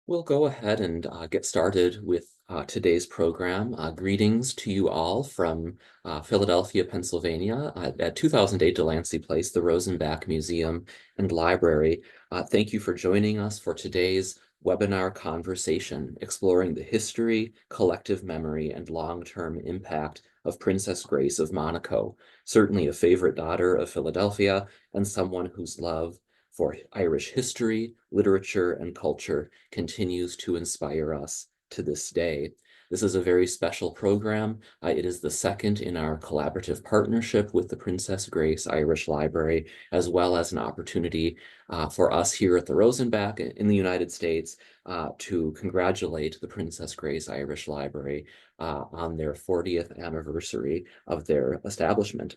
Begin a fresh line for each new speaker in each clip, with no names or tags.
We'll go ahead and get started with today's program. Greetings to you all from Philadelphia, Pennsylvania, at 2008 Delancey Place, the Rosenbach Museum and Library. Thank you for joining us for today's webinar conversation, exploring the history, collective memory, and long-term impact of Princess Grace of Monaco, certainly a favorite daughter of Philadelphia and someone whose love for Irish history, literature, and culture continues to inspire us to this day. This is a very special program. It is the second in our collaborative partnership with the Princess Grace Irish Library, as well as an opportunity for us here at the Rosenbach in the United States to congratulate the Princess Grace Irish Library on their 40th anniversary of their establishment.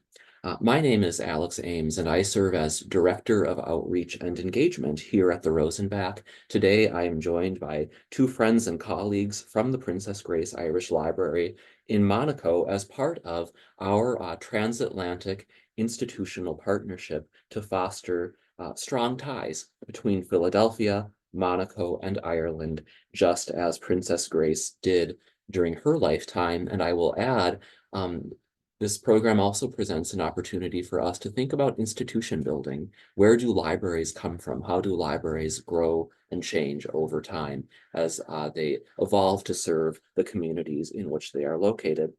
My name is Alex Ames, and I serve as Director of Outreach and Engagement here at the Rosenbach. Today, I am joined by two friends and colleagues from the Princess Grace Irish Library in Monaco as part of our transatlantic institutional partnership to foster strong ties between Philadelphia, Monaco, and Ireland, just as Princess Grace did during her lifetime. And I will add, this program also presents an opportunity for us to think about institution building. Where do libraries come from? How do libraries grow and change over time as they evolve to serve the communities in which they are located?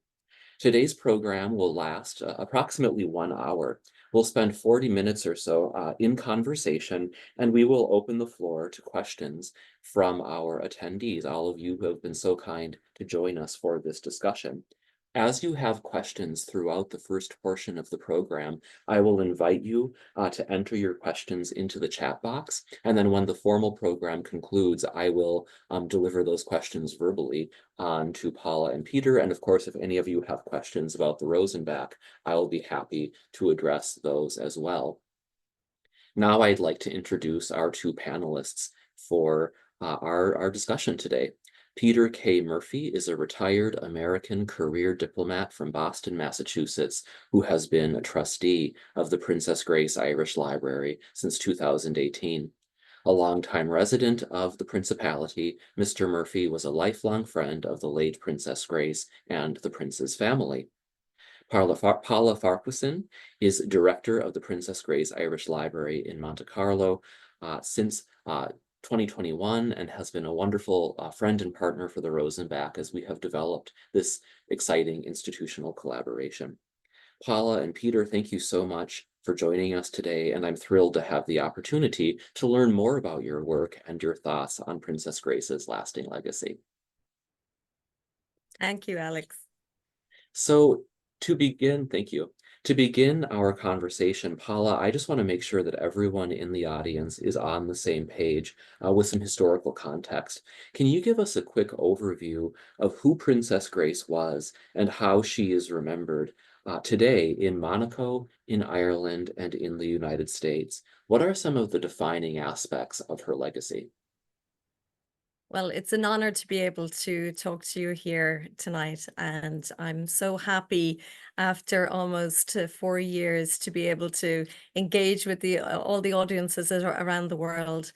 Today's program will last approximately 1 hour. We'll spend 40 minutes or so in conversation, and we will open the floor to questions from our attendees, all of you who have been so kind to join us for this discussion. As you have questions throughout the first portion of the program, I will invite you to enter your questions into the chat box. And then when the formal program concludes, I will deliver those questions verbally on to Paula and Peter. And of course, if any of you have questions about the Rosenbach, I will be happy to address those as well. Now I'd like to introduce our two panelists for our discussion today. Peter K. Murphy is a retired American career diplomat from Boston, Massachusetts, who has been a trustee of the Princess Grace Irish Library since 2018. A longtime resident of the Principality, Mr. Murphy was a lifelong friend of the late Princess Grace and the Prince's family. Paula Farquharson is director of the Princess Grace Irish Library in Monte Carlo since 2021 and has been a wonderful friend and partner for the Rosenbach as we have developed this exciting institutional collaboration. Paula and Peter, thank you so much for joining us today, and I'm thrilled to have the opportunity to learn more about your work and your thoughts on Princess Grace's lasting legacy.
Thank you, Alex.
So to begin, thank you. To begin our conversation, Paula, I just want to make sure that everyone in the audience is on the same page with some historical context. Can you give us a quick overview of who Princess Grace was and how she is remembered today in Monaco, in Ireland, and in the United States? What are some of the defining aspects of her legacy?
Well, it's an honor to be able to talk to you here tonight, and I'm so happy after almost 4 years to be able to engage with all the audiences that are around the world.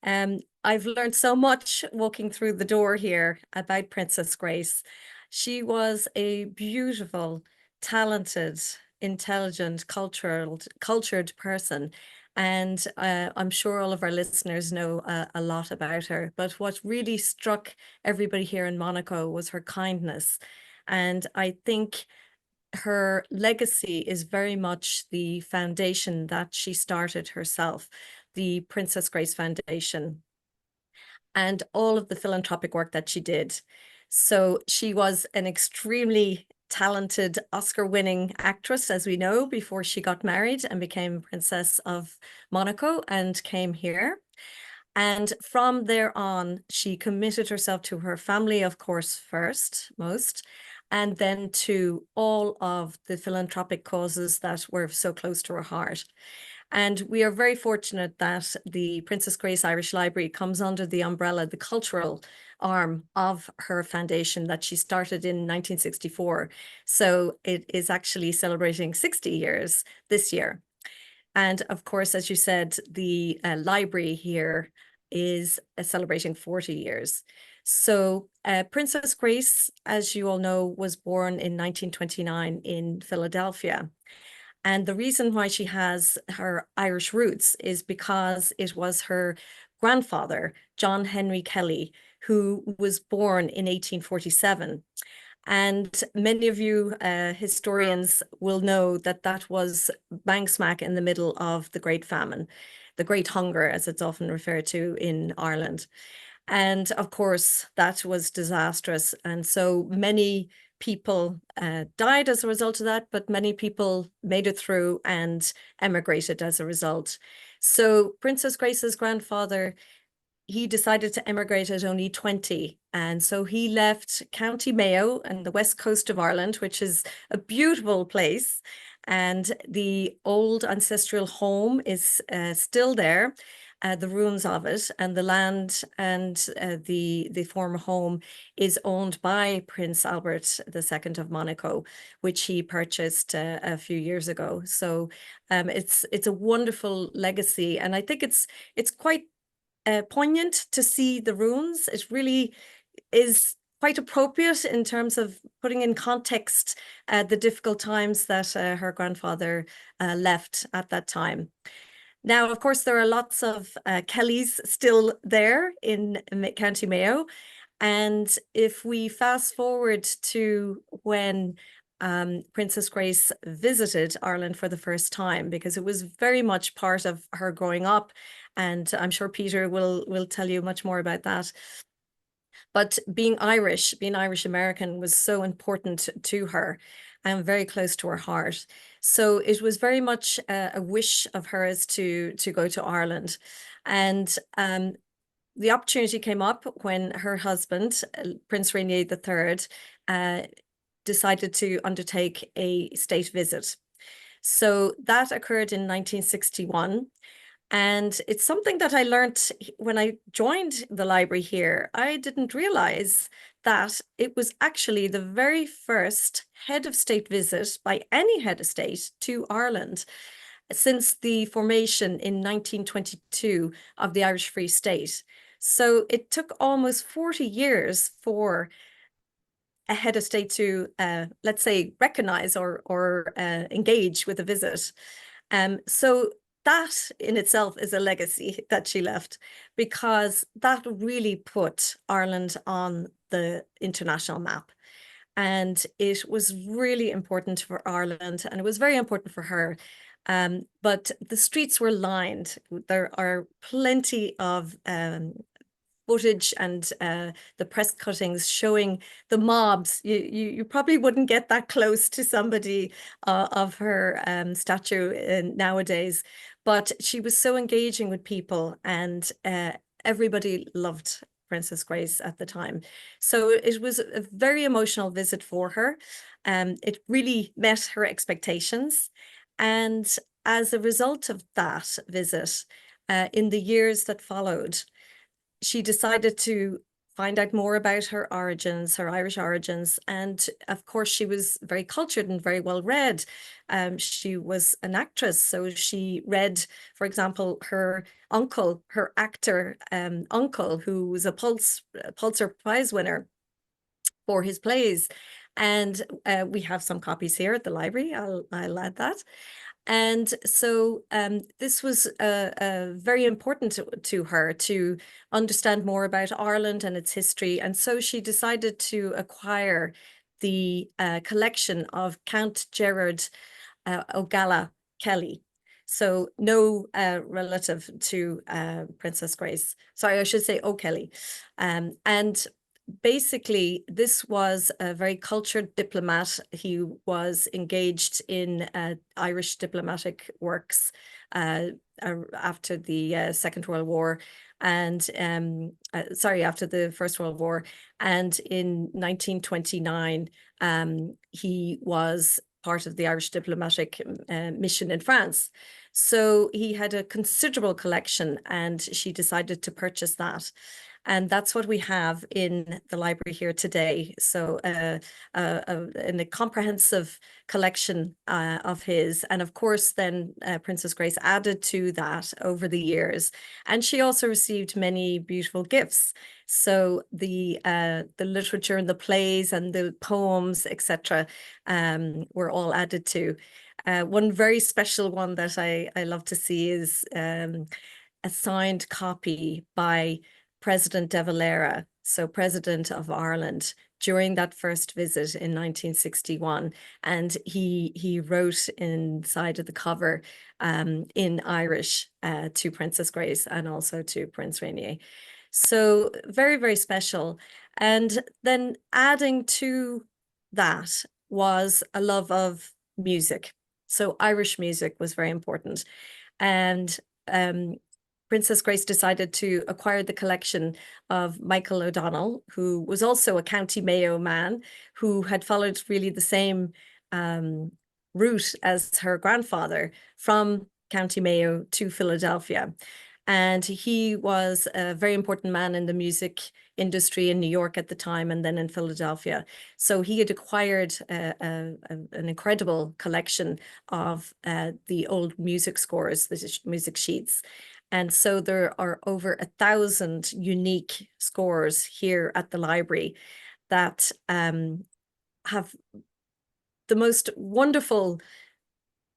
I've learned so much walking through the door here about Princess Grace. She was a beautiful, talented, intelligent, cultured person. And I'm sure all of our listeners know a lot about her. But what really struck everybody here in Monaco was her kindness. And I think her legacy is very much the foundation that she started herself, the Princess Grace Foundation, and all of the philanthropic work that she did. So she was an extremely talented Oscar-winning actress, as we know, before she got married and became Princess of Monaco and came here. And from there on, she committed herself to her family, of course, first, most, and then to all of the philanthropic causes that were so close to her heart. And we are very fortunate that the Princess Grace Irish Library comes under the umbrella, the cultural arm of her foundation that she started in 1964. So it is actually celebrating 60 years this year. And of course, as you said, the library here is celebrating 40 years. So Princess Grace, as you all know, was born in 1929 in Philadelphia. And the reason why she has her Irish roots is because it was her grandfather, John Henry Kelly, who was born in 1847. And many of you historians will know that that was bang smack in the middle of the Great Famine, the Great Hunger, as it's often referred to in Ireland. And of course, that was disastrous. And so many people died as a result of that, but many people made it through and emigrated as a result. So Princess Grace's grandfather, he decided to emigrate at only 20. And so he left County Mayo and the west coast of Ireland, which is a beautiful place. And the old ancestral home is still there, the ruins of it, and the land and the former home is owned by Prince Albert II of Monaco, which he purchased a few years ago. So it's a wonderful legacy, and I think it's quite poignant to see the ruins. It really is quite appropriate in terms of putting in context the difficult times that her grandfather left at that time. Now, of course, there are lots of Kellys still there in County Mayo. And if we fast forward to when Princess Grace visited Ireland for the first time, because it was very much part of her growing up, and I'm sure Peter will tell you much more about that. But being Irish American was so important to her and very close to her heart. So it was very much a wish of hers to go to Ireland. And the opportunity came up when her husband, Prince Rainier III, decided to undertake a state visit. So that occurred in 1961. And it's something that I learned when I joined the library here. I didn't realize that it was actually the very first head of state visit by any head of state to Ireland since the formation in 1922 of the Irish Free State. So it took almost 40 years for a head of state to, let's say, recognize or engage with a visit. So that in itself is a legacy that she left, because that really put Ireland on the international map. And it was really important for Ireland, and it was very important for her. But the streets were lined. There are plenty of footage and the press cuttings showing the mobs. You probably wouldn't get that close to somebody of her stature nowadays, but she was so engaging with people, and everybody loved Princess Grace at the time. So it was a very emotional visit for her. It really met her expectations. And as a result of that visit, in the years that followed, she decided to find out more about her origins, her Irish origins. And of course, she was very cultured and very well read. She was an actress, so she read, for example, her uncle, her actor uncle, who was a Pulitzer Prize winner for his plays. And we have some copies here at the library. I'll add that. And so this was very important to her to understand more about Ireland and its history. And so she decided to acquire the collection of Count Gerard O'Gala Kelly. So no relative to Princess Grace. Sorry, I should say O'Kelly. And basically, this was a very cultured diplomat. He was engaged in Irish diplomatic works after the Second World War, and after the First World War. And in 1929, he was part of the Irish diplomatic mission in France. So he had a considerable collection, and she decided to purchase that. And that's what we have in the library here today. So in a comprehensive collection of his. And of course, then Princess Grace added to that over the years. And she also received many beautiful gifts. So the literature and the plays and the poems, etc., were all added to. One very special one that I love to see is a signed copy by President De Valera, so President of Ireland, during that first visit in 1961. And he wrote inside of the cover in Irish to Princess Grace and also to Prince Rainier. So very, very special. And then adding to that was a love of music. So Irish music was very important. And Princess Grace decided to acquire the collection of Michael O'Donnell, who was also a County Mayo man, who had followed really the same route as her grandfather from County Mayo to Philadelphia. And he was a very important man in the music industry in New York at the time and then in Philadelphia. So he had acquired an incredible collection of the old music scores, the music sheets. And so there are over 1,000 unique scores here at the library that have the most wonderful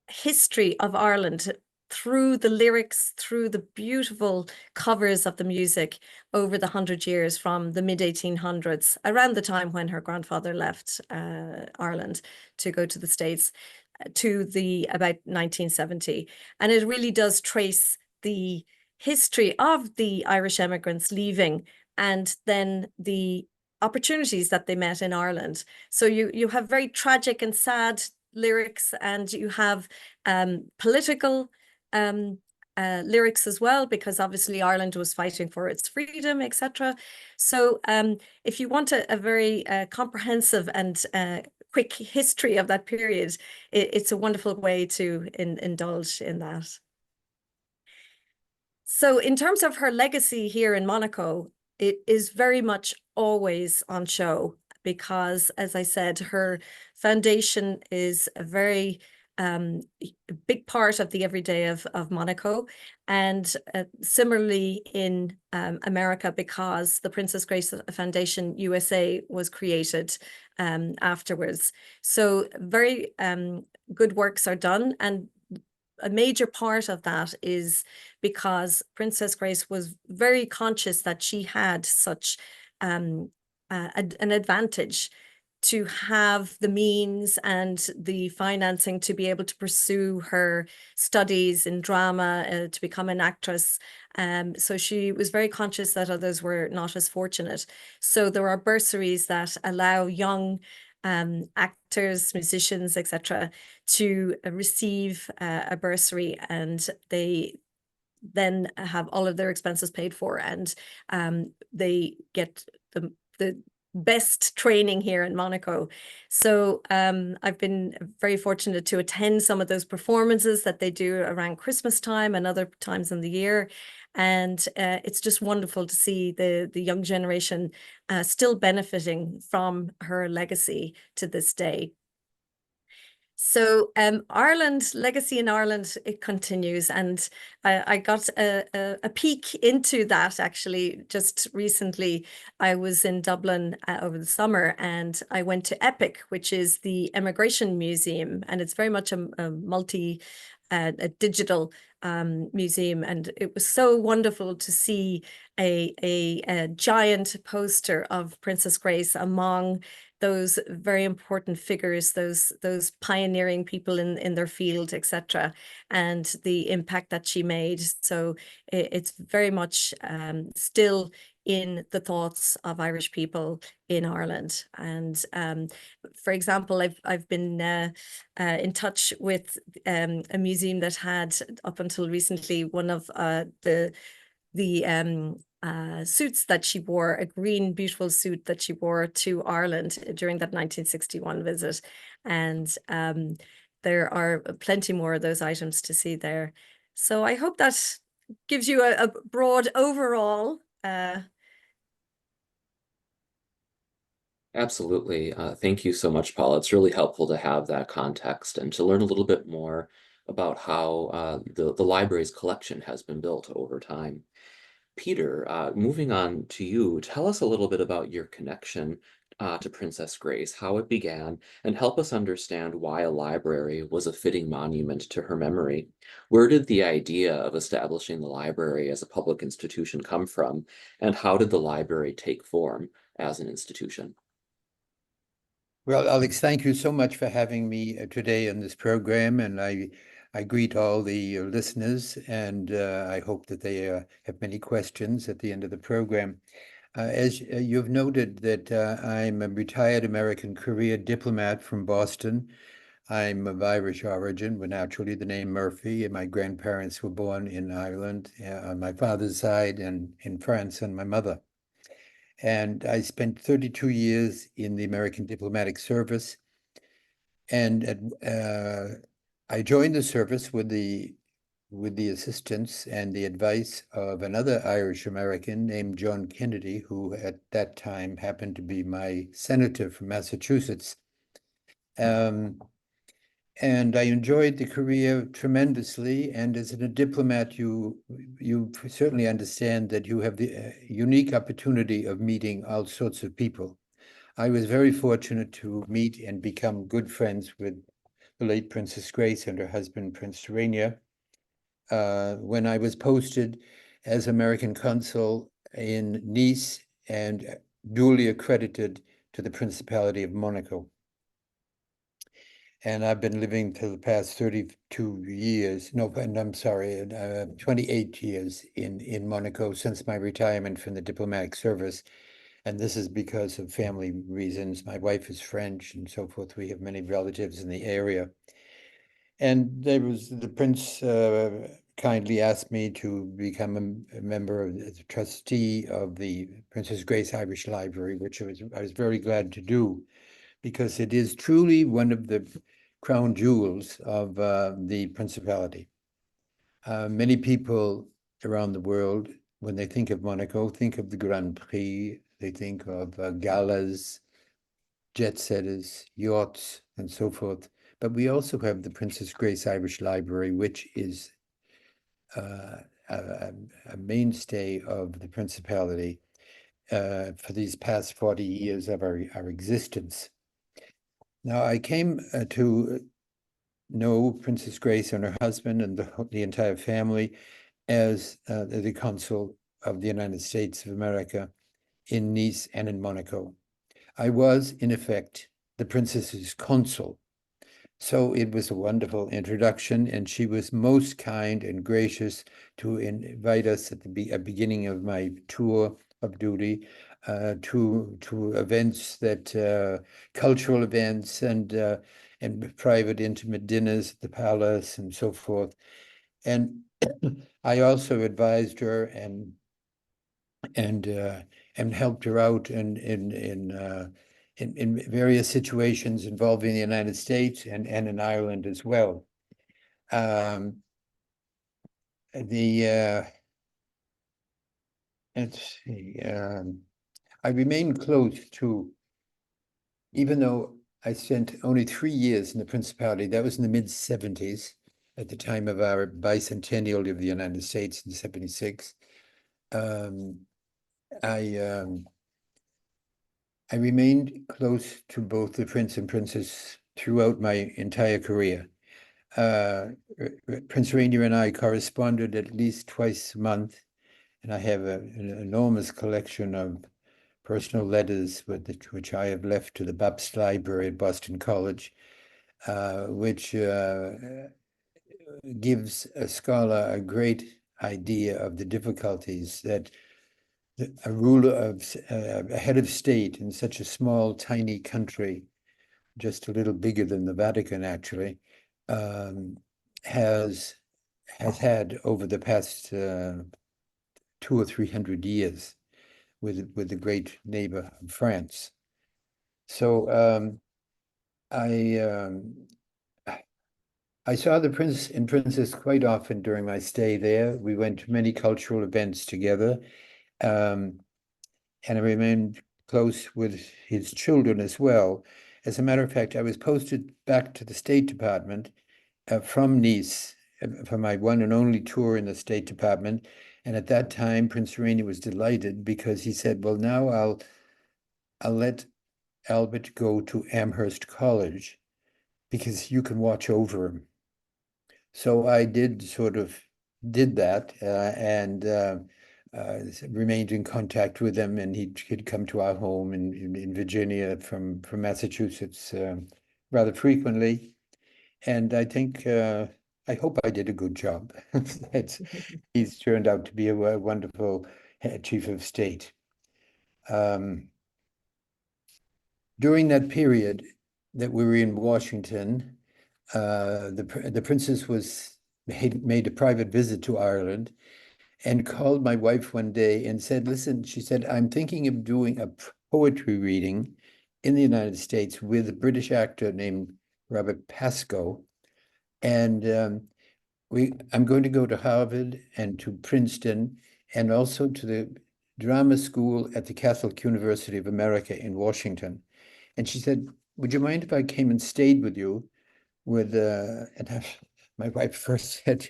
history of Ireland through the lyrics, through the beautiful covers of the music over the 100 years from the mid-1800s, around the time when her grandfather left Ireland to go to the States, to about 1970. And it really does trace the history of the Irish immigrants leaving and then the opportunities that they met in Ireland. So you have very tragic and sad lyrics, and you have political lyrics as well, because obviously Ireland was fighting for its freedom, etc. So if you want a very comprehensive and quick history of that period, it's a wonderful way to indulge in that. So in terms of her legacy here in Monaco, it is very much always on show because, as I said, her foundation is a very big part of the everyday of Monaco. And similarly in America, because the Princess Grace Foundation USA was created afterwards. So very good works are done. And a major part of that is because Princess Grace was very conscious that she had such an advantage to have the means and the financing to be able to pursue her studies in drama, to become an actress. So she was very conscious that others were not as fortunate. So there are bursaries that allow young actors, musicians, etc., to receive a bursary, and they then have all of their expenses paid for, and they get the best training here in Monaco. So I've been very fortunate to attend some of those performances that they do around Christmas time and other times in the year. And it's just wonderful to see the young generation still benefiting from her legacy to this day. So Ireland, legacy in Ireland, it continues. And I got a peek into that actually just recently. I was in Dublin over the summer, and I went to EPIC, which is the Immigration Museum. And it's very much a digital museum. And it was so wonderful to see a giant poster of Princess Grace among those very important figures, those pioneering people in their field, etc., and the impact that she made. So it's very much still in the thoughts of Irish people in Ireland. And for example, I've been in touch with a museum that had, up until recently, one of the suits that she wore, a green, beautiful suit that she wore to Ireland during that 1961 visit. And there are plenty more of those items to see there. So I hope that gives you a broad overall
Absolutely. Thank you so much, Paula. It's really helpful to have that context and to learn a little bit more about how the library's collection has been built over time. Peter, moving on to you, tell us a little bit about your connection to Princess Grace, how it began, and help us understand why a library was a fitting monument to her memory. Where did the idea of establishing the library as a public institution come from, and how did the library take form as an institution?
Well, Alex, thank you so much for having me today on this program, and I greet all the listeners, and I hope that they have many questions at the end of the program. As you've noted that I'm a retired American career diplomat from Boston. I'm of Irish origin, but naturally the name Murphy, and my grandparents were born in Ireland on my father's side and in France on my mother. And I spent 32 years in the American Diplomatic Service. And I joined the service with the assistance and the advice of another Irish American named John Kennedy, who at that time happened to be my senator from Massachusetts. Um, and I enjoyed the career tremendously. And as a diplomat, you certainly understand that you have the unique opportunity of meeting all sorts of people. I was very fortunate to meet and become good friends with the late Princess Grace and her husband, Prince Rainier, when I was posted as American consul in Nice and duly accredited to the Principality of Monaco. And I've been living for the past 32 years, no, and I'm sorry, 28 years in Monaco since my retirement from the diplomatic service. And this is because of family reasons. My wife is French and so forth. We have many relatives in the area. And the prince kindly asked me to become a member of the trustee of the Princess Grace Irish Library, which I was very glad to do, because it is truly one of the crown jewels of the principality. Many people around the world, when they think of Monaco, think of the Grand Prix, they think of galas, jet setters, yachts, and so forth. But we also have the Princess Grace Irish Library, which is a mainstay of the principality for these past 40 years of our existence. Now, I came to know Princess Grace and her husband and the entire family as the consul of the United States of America in Nice and in Monaco. I was, in effect, the princess's consul. So it was a wonderful introduction, and she was most kind and gracious to invite us at the beginning of my tour of duty to events cultural events and private intimate dinners at the palace and so forth. And I also advised her and helped her out in various situations involving the United States and in Ireland as well. Um, the let's see, I remain close to, even though I spent only 3 years in the Principality. That was in the mid-70s, at the time of our bicentennial of the United States in '76. Um, I I remained close to both the Prince and Princess throughout my entire career. Prince Rainier and I corresponded at least twice a month, and I have an enormous collection of personal letters which I have left to the Babst Library at Boston College, which gives a scholar a great idea of the difficulties that a ruler of a head of state in such a small, tiny country, just a little bigger than the Vatican, actually, um, has had over the past 200 or 300 years with the great neighbor of France. So I saw the Prince and Princess quite often during my stay there. We went to many cultural events together. And I remained close with his children as well. As a matter of fact, I was posted back to the State Department from Nice for my one and only tour in the State Department. And at that time, Prince Rainier was delighted because he said, well, now I'll let Albert go to Amherst College because you can watch over him. So I did that and remained in contact with him, and he'd come to our home in Virginia from Massachusetts rather frequently. And I think I hope I did a good job. He's turned out to be a wonderful chief of state. During that period that we were in Washington, the princess made a private visit to Ireland and called my wife one day and said, listen, she said, I'm thinking of doing a poetry reading in the United States with a British actor named Robert Pascoe. And I'm going to go to Harvard and to Princeton and also to the drama school at the Catholic University of America in Washington. And she said, would you mind if I came and stayed with you? My wife first said,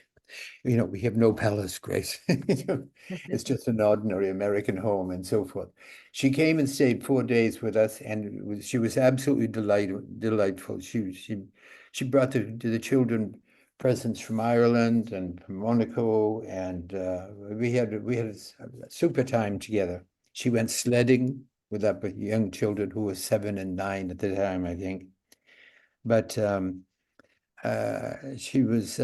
we have no palace, Grace. It's just an ordinary American home and so forth. She came and stayed 4 days with us, and she was absolutely delightful. She brought the children presents from Ireland and from Monaco, and we had a super time together. She went sledding with our young children who were 7 and 9 at the time, I think. But she was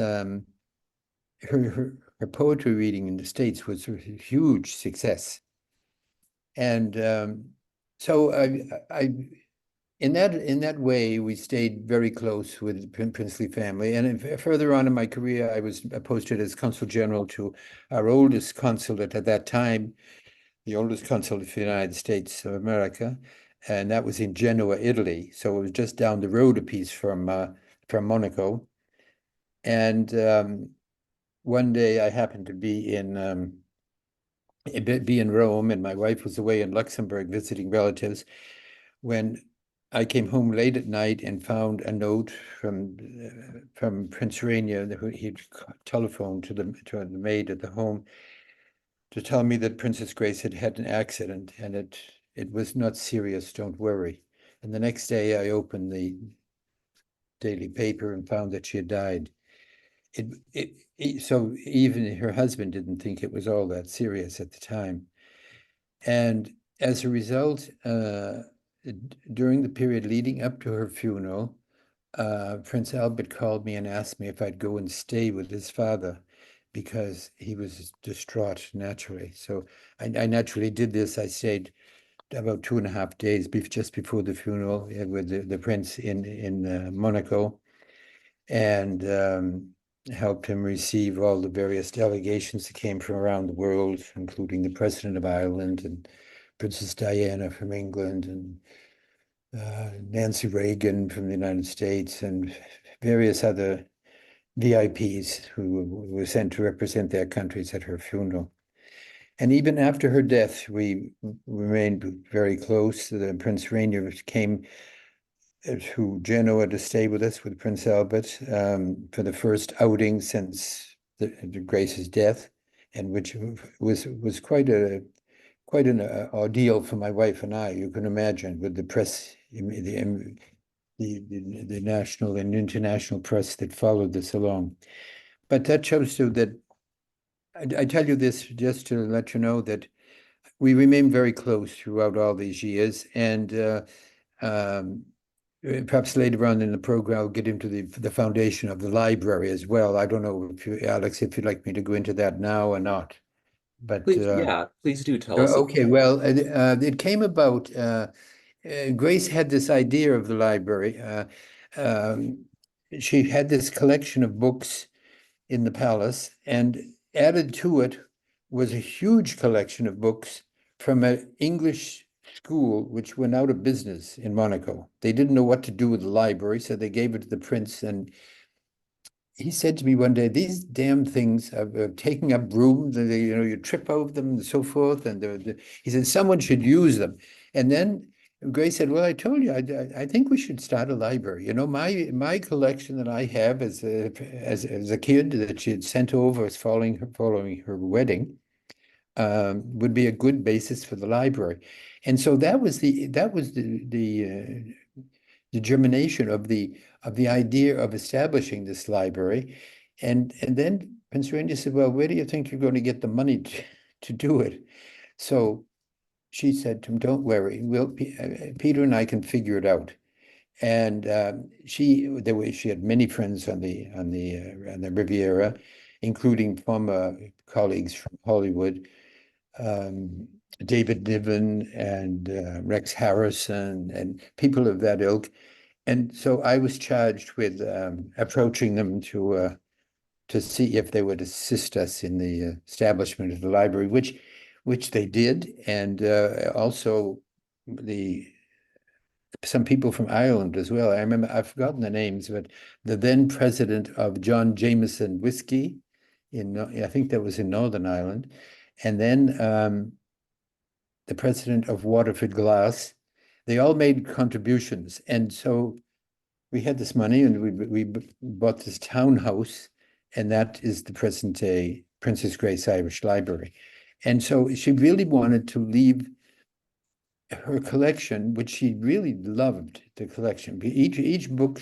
her poetry reading in the States was a huge success. And so in that way, we stayed very close with the princely family. And further on in my career, I was posted as consul general to our oldest consulate at that time, the oldest consulate for the United States of America, and that was in Genoa, Italy. So it was just down the road a piece from Monaco. And one day I happened to be in Rome, and my wife was away in Luxembourg visiting relatives, when I came home late at night and found a note from Prince Rainier. He'd telephoned to the maid at the home to tell me that Princess Grace had had an accident, and it was not serious, don't worry. And the next day I opened the daily paper and found that she had died. So even her husband didn't think it was all that serious at the time. And as a result, during the period leading up to her funeral, Prince Albert called me and asked me if I'd go and stay with his father because he was distraught naturally. So I naturally did this. I stayed about 2.5 days just before the funeral with the prince in Monaco, and helped him receive all the various delegations that came from around the world, including the President of Ireland and Princess Diana from England, and Nancy Reagan from the United States, and various other VIPs who were sent to represent their countries at her funeral. And even after her death, we remained very close. The Prince Rainier came to Genoa to stay with us with Prince Albert for the first outing since the Grace's death, and which was quite an ordeal for my wife and I. You can imagine, with the press, the national and international press that followed this along. But that shows you that I tell you this just to let you know that we remain very close throughout all these years, and perhaps later on in the program, I'll get into the foundation of the library as well. I don't know if Alex, if you'd like me to go into that now or not. But
please do tell us.
Okay, well, it came about. Grace had this idea of the library. She had this collection of books in the palace, and added to it was a huge collection of books from an English school which went out of business in Monaco. They didn't know what to do with the library, so they gave it to the prince. And he said to me one day, these damn things are taking up room, you trip over them and so forth. And he said, someone should use them. And then Grace said, well, I told you, I think we should start a library. You know, my collection that I have as a kid that she had sent over as following her wedding would be a good basis for the library. And so that was the germination of the idea of establishing this library. And then Prince Rainier said, well, where do you think you're going to get the money to do it? So she said to him, don't worry, Peter and I can figure it out. And she had many friends on the Riviera, including former colleagues from Hollywood, David Niven and Rex Harrison and people of that ilk. And so I was charged with approaching them to see if they would assist us in the establishment of the library, which they did, and also some people from Ireland as well. I remember, I've forgotten the names, but the then president of John Jameson Whiskey I think that was in Northern Ireland, and then the president of Waterford Glass. They all made contributions, and so we had this money, and we bought this townhouse, and that is the present day Princess Grace Irish Library. And so she really wanted to leave her collection, which she really loved the collection. Each book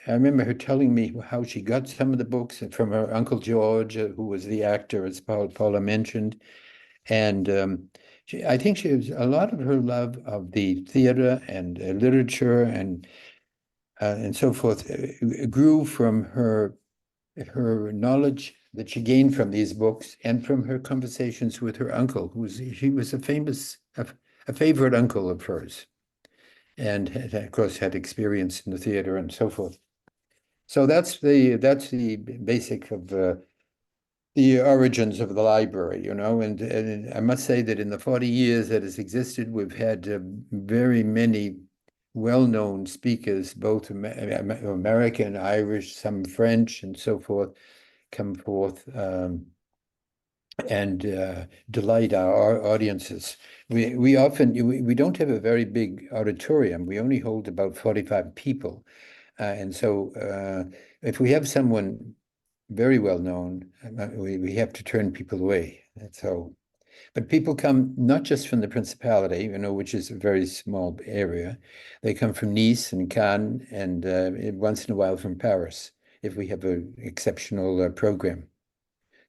I remember her telling me how she got some of the books from her Uncle George, who was the actor, as Paula mentioned. And I think she has a lot of her love of the theater and literature and so forth grew from her knowledge that she gained from these books and from her conversations with her uncle, he was a favorite uncle of hers, and had, of course had experience in the theater and so forth. So that's the basic of the origins of the library, you know, and I must say that in the 40 years that it's existed, we've had very many well-known speakers, both American, Irish, some French, and so forth, come forth and delight our audiences. We don't have a very big auditorium. We only hold about 45 people, and so if we have someone very well known, we have to turn people away. So, but people come not just from the Principality, you know, which is a very small area. They come from Nice and Cannes, and once in a while from Paris, if we have an exceptional program.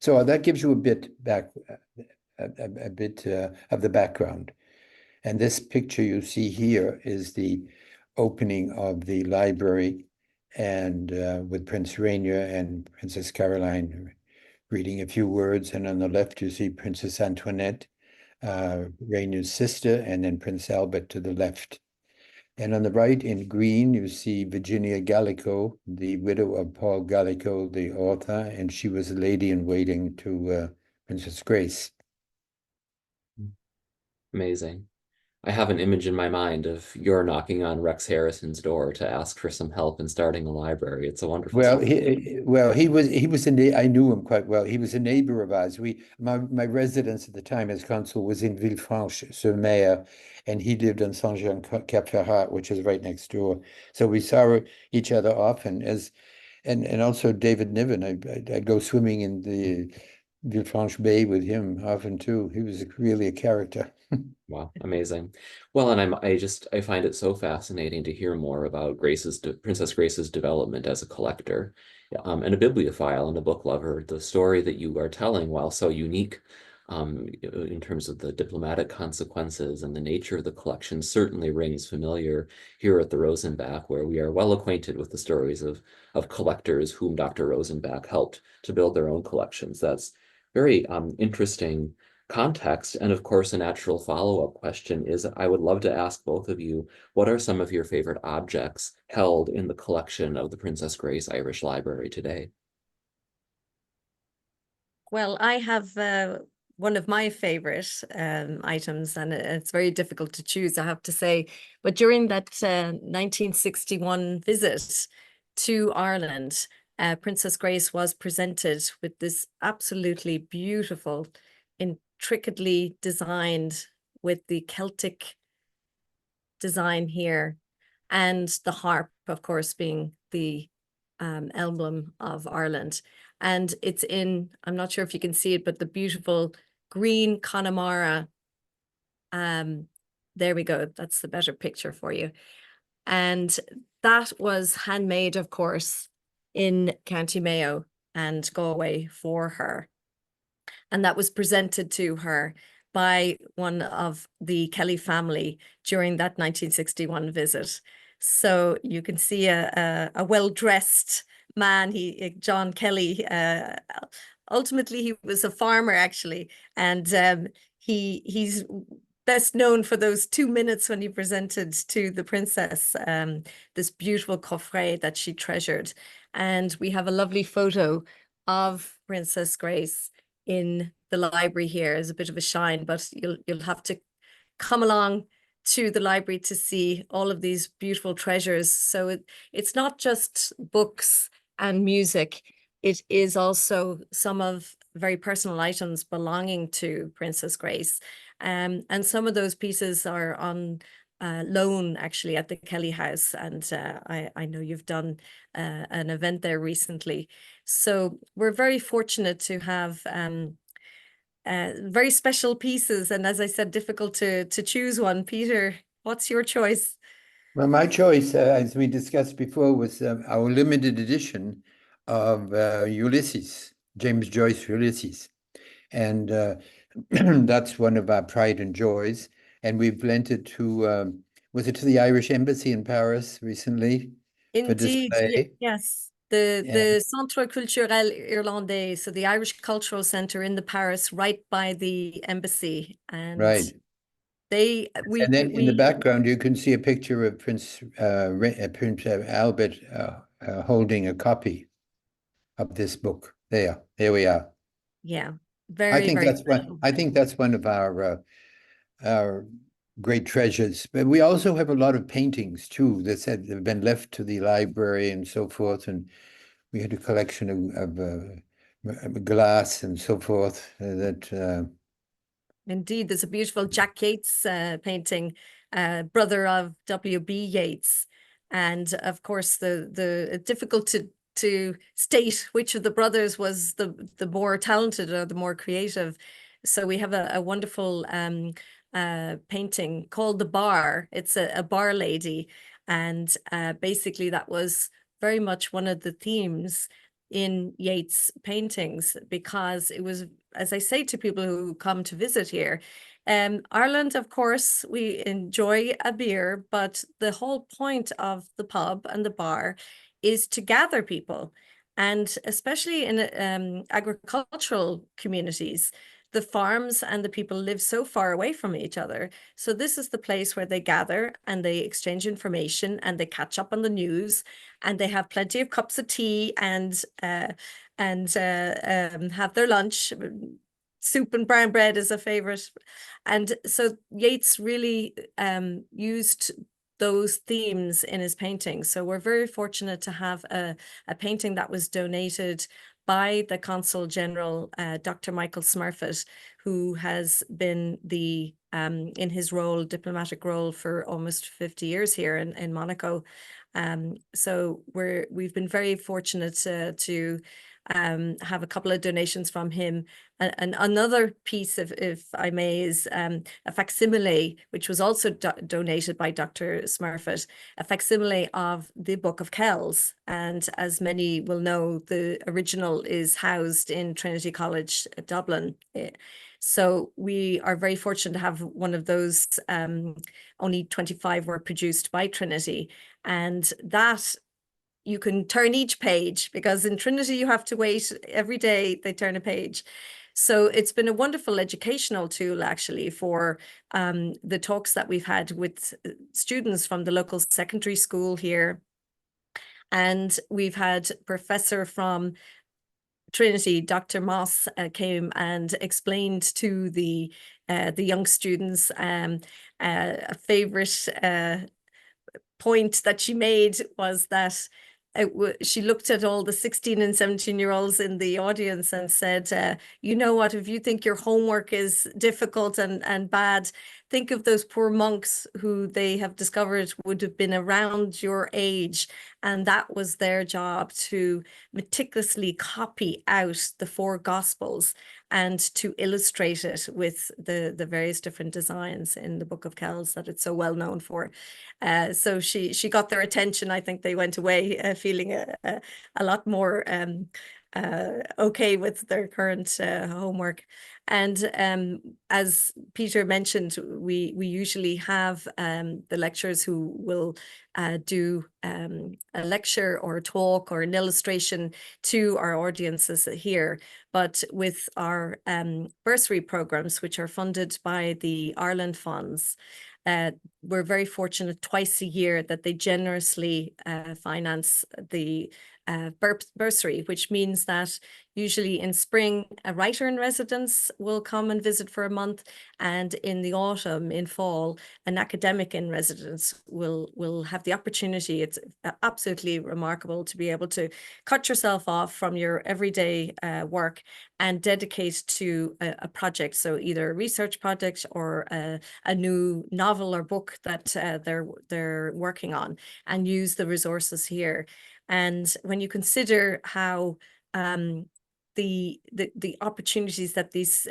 So that gives you a bit of the background. And this picture you see here is the opening of the library, and with Prince Rainier and Princess Caroline reading a few words. And on the left, you see Princess Antoinette, Rainier's sister, and then Prince Albert to the left. And on the right in green, you see Virginia Gallico, the widow of Paul Gallico, the author, and she was a lady in waiting to Princess Grace.
Amazing. I have an image in my mind of you're knocking on Rex Harrison's door to ask for some help in starting a library. It's a wonderful
Well, he was I knew him quite well. He was a neighbor of ours. My residence at the time as consul was in Villefranche-sur-Mer, and he lived on Saint-Jean-Cap-Ferrat, which is right next door. So we saw each other often, and also David Niven. I'd go swimming in the Villefranche Bay with him often too. He was really a character.
Wow, amazing. Well, and I find it so fascinating to hear more about Princess Grace's development as a collector, and a bibliophile and a book lover. The story that you are telling, while so unique, in terms of the diplomatic consequences and the nature of the collection, certainly rings familiar here at the Rosenbach, where we are well acquainted with the stories of collectors whom Dr. Rosenbach helped to build their own collections. That's very interesting context. And of course, a natural follow-up question is, I would love to ask both of you, what are some of your favorite objects held in the collection of the Princess Grace Irish Library today?
Well, I have one of my favorite items, and it's very difficult to choose, I have to say. But during that 1961 visit to Ireland, Princess Grace was presented with this absolutely beautiful, intricately designed with the Celtic design here, and the harp, of course, being the emblem of Ireland. And it's in, I'm not sure if you can see it, but the beautiful green Connemara. There we go. That's the better picture for you. And that was handmade, of course, in County Mayo and Galway for her. And that was presented to her by one of the Kelly family during that 1961 visit. So you can see a well-dressed man, John Kelly. Ultimately, he was a farmer, actually, and he's best known for those 2 minutes when he presented to the princess this beautiful coffret that she treasured. And we have a lovely photo of Princess Grace in the library here as a bit of a shine, but you'll have to come along to the library to see all of these beautiful treasures. So it's not just books and music. It is also some of very personal items belonging to Princess Grace. And some of those pieces are on loan actually at the Kelly House. And I know you've done an event there recently. So we're very fortunate to have very special pieces. And as I said, difficult to choose one. Peter, what's your choice?
Well, my choice, as we discussed before, was our limited edition of Ulysses, James Joyce Ulysses. And that's one of our pride and joys. And we've lent it to, was it to the Irish Embassy in Paris recently for
Indeed,
display?
yes.
And,
The Centre Culturel Irlandais, so the Irish Cultural Centre in the Paris, right by the embassy. And
right.
they
And then in the background, you can see a picture of Prince Albert holding a copy of this book. There we are.
yeah, very, very special.
I think that's one of our great treasures. But we also have a lot of paintings too that have been left to the library and so forth. And we had a collection of glass and so forth that.
Indeed, there's a beautiful Jack Yeats painting, brother of W.B. Yeats. And of course, the difficult to state which of the brothers was the more talented or the more creative. So we have a wonderful painting called The Bar. It's a bar lady. And basically that was very much one of the themes in Yeats' paintings, because it was, as I say to people who come to visit here, Ireland, of course, we enjoy a beer, but the whole point of the pub and the bar is to gather people. And especially in agricultural communities, the farms and the people live so far away from each other. So this is the place where they gather and they exchange information and they catch up on the news, and they have plenty of cups of tea and have their lunch. Soup and brown bread is a favorite. And so Yeats really used those themes in his paintings. So we're very fortunate to have a painting that was donated by the Consul General, Dr. Michael Smurfett, who has been the in his role, diplomatic role, for almost 50 years here in Monaco. So we've been very fortunate to have a couple of donations from him. And another piece, if I may, is a facsimile, which was also donated by Dr. Smurfett, a facsimile of the Book of Kells. And as many will know, the original is housed in Trinity College, Dublin. So we are very fortunate to have one of those. Only 25 were produced by Trinity. And that, you can turn each page, because in Trinity you have to wait every day they turn a page. So it's been a wonderful educational tool actually for the talks that we've had with students from the local secondary school here. And we've had professor from Trinity, Dr. Moss, came and explained to the young students a favorite point that she made was that she looked at all the 16 and 17-year-olds in the audience and said, you know what, if you think your homework is difficult and bad, think of those poor monks who they have discovered would have been around your age. And that was their job, to meticulously copy out the 4 Gospels and to illustrate it with the various different designs in the Book of Kells that it's so well known for. So she got their attention. I think they went away feeling a lot more okay with their current homework. And as Peter mentioned, we usually have the lecturers who will do a lecture or a talk or an illustration to our audiences here. But with our bursary programs, which are funded by the Ireland funds, we're very fortunate twice a year that they generously finance the bursary, which means that usually in spring, a writer in residence will come and visit for a month, and in the autumn, in fall, an academic in residence will have the opportunity. It's absolutely remarkable to be able to cut yourself off from your everyday work and dedicate to a project. So either a research project or a new novel or book that they're working on, and use the resources here. And when you consider how the opportunities that these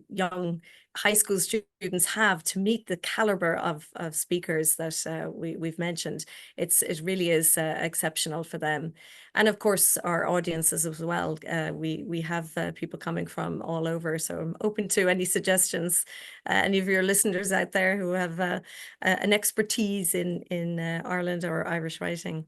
young high school students have to meet the caliber of speakers that we've mentioned, it really is exceptional for them. And of course, our audiences as well. We have people coming from all over, so I'm open to any suggestions. Any of your listeners out there who have an expertise in Ireland or Irish writing.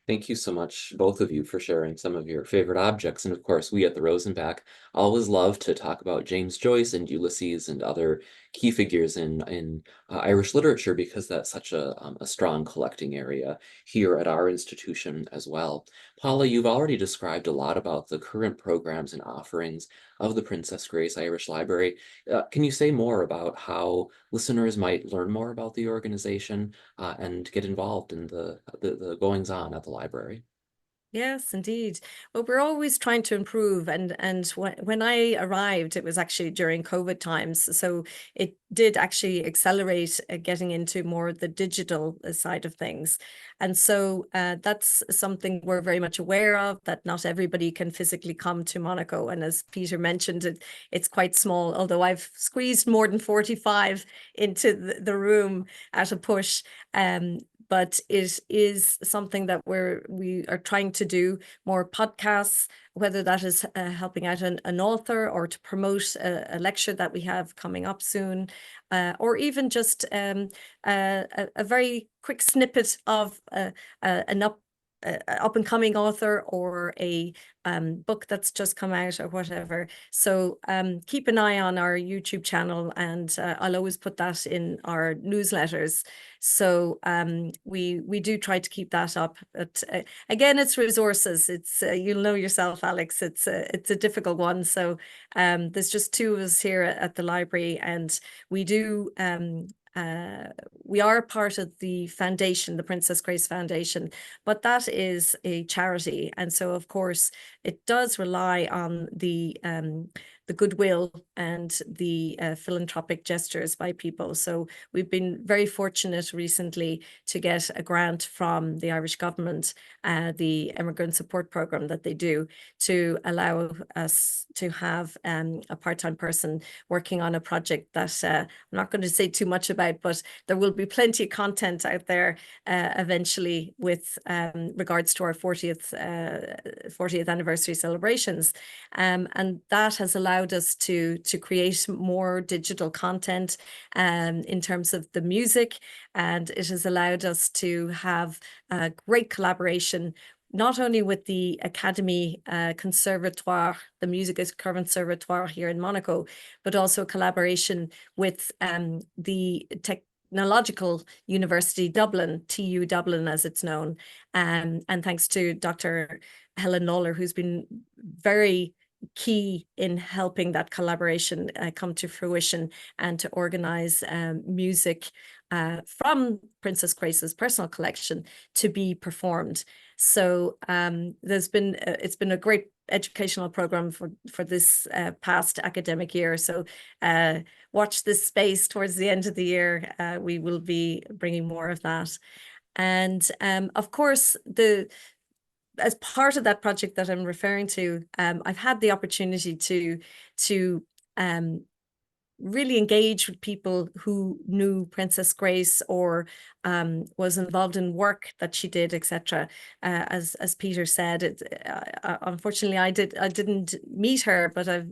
Thank you so much, both of you, for sharing some of your favorite objects. And of course, we at the Rosenbach always love to talk about James Joyce and Ulysses and other key figures in Irish literature, because that's such a strong collecting area here at our institution as well. Paula, you've already described a lot about the current programs and offerings of the Princess Grace Irish Library. Can you say more about how listeners might learn more about the organization and get involved in the goings-on at the library?
Yes, indeed. Well, we're always trying to improve. And when I arrived, it was actually during COVID times. So it did actually accelerate getting into more the digital side of things. And so that's something we're very much aware of, that not everybody can physically come to Monaco. And as Peter mentioned, it's quite small, although I've squeezed more than 45 into the room at a push. But it is something that we are trying to do more podcasts, whether that is helping out an author or to promote a lecture that we have coming up soon, or even just a very quick snippet of an up and coming author or a book that's just come out or whatever. So keep an eye on our YouTube channel, and I'll always put that in our newsletters. So we do try to keep that up. But again, it's resources. It's you'll know yourself, Alex. It's a difficult one. So there's just 2 of us here at the library, and we do we are part of the foundation, the Princess Grace Foundation, but that is a charity. And so, of course, it does rely on the goodwill and the philanthropic gestures by people. So we've been very fortunate recently to get a grant from the Irish government, the immigrant support program that they do, to allow us to have a part-time person working on a project that I'm not going to say too much about, but there will be plenty of content out there eventually with regards to our 40th anniversary celebrations. And that has allowed us to create more digital content in terms of the music, and it has allowed us to have a great collaboration not only with the Academy Conservatoire, the Music Conservatoire here in Monaco, but also a collaboration with the Technological University Dublin, TU Dublin as it's known, and thanks to Dr. Helen Lawler, who's been very key in helping that collaboration come to fruition and to organize music from Princess Grace's personal collection to be performed. So it's been a great educational program for this past academic year. So watch this space towards the end of the year. We will be bringing more of that. And of course, as part of that project that I'm referring to, I've had the opportunity to really engage with people who knew Princess Grace or was involved in work that she did, etc. As Peter said, unfortunately, I didn't meet her, but I've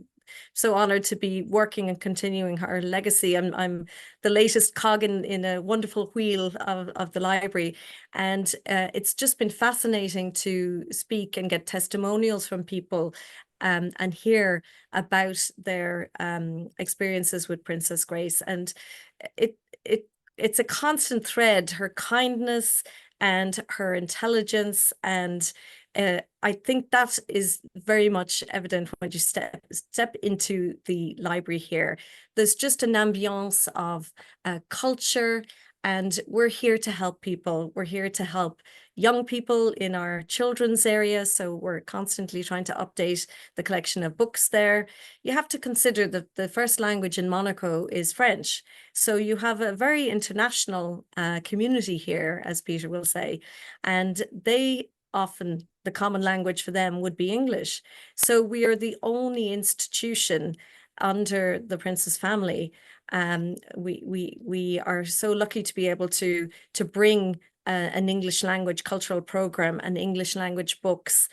so honored to be working and continuing her legacy. I'm the latest cog in a wonderful wheel of the library, and it's just been fascinating to speak and get testimonials from people and hear about their experiences with Princess Grace. And it's a constant thread, her kindness and her intelligence. And I think that is very much evident when you step into the library here. There's just an ambiance of culture, and we're here to help people. We're here to help young people in our children's area. So we're constantly trying to update the collection of books there. You have to consider that the first language in Monaco is French. So you have a very international community here, as Peter will say, and they often, the common language for them would be English. So we are the only institution under the Princess family. We are so lucky to be able to bring an English language cultural program and English language books,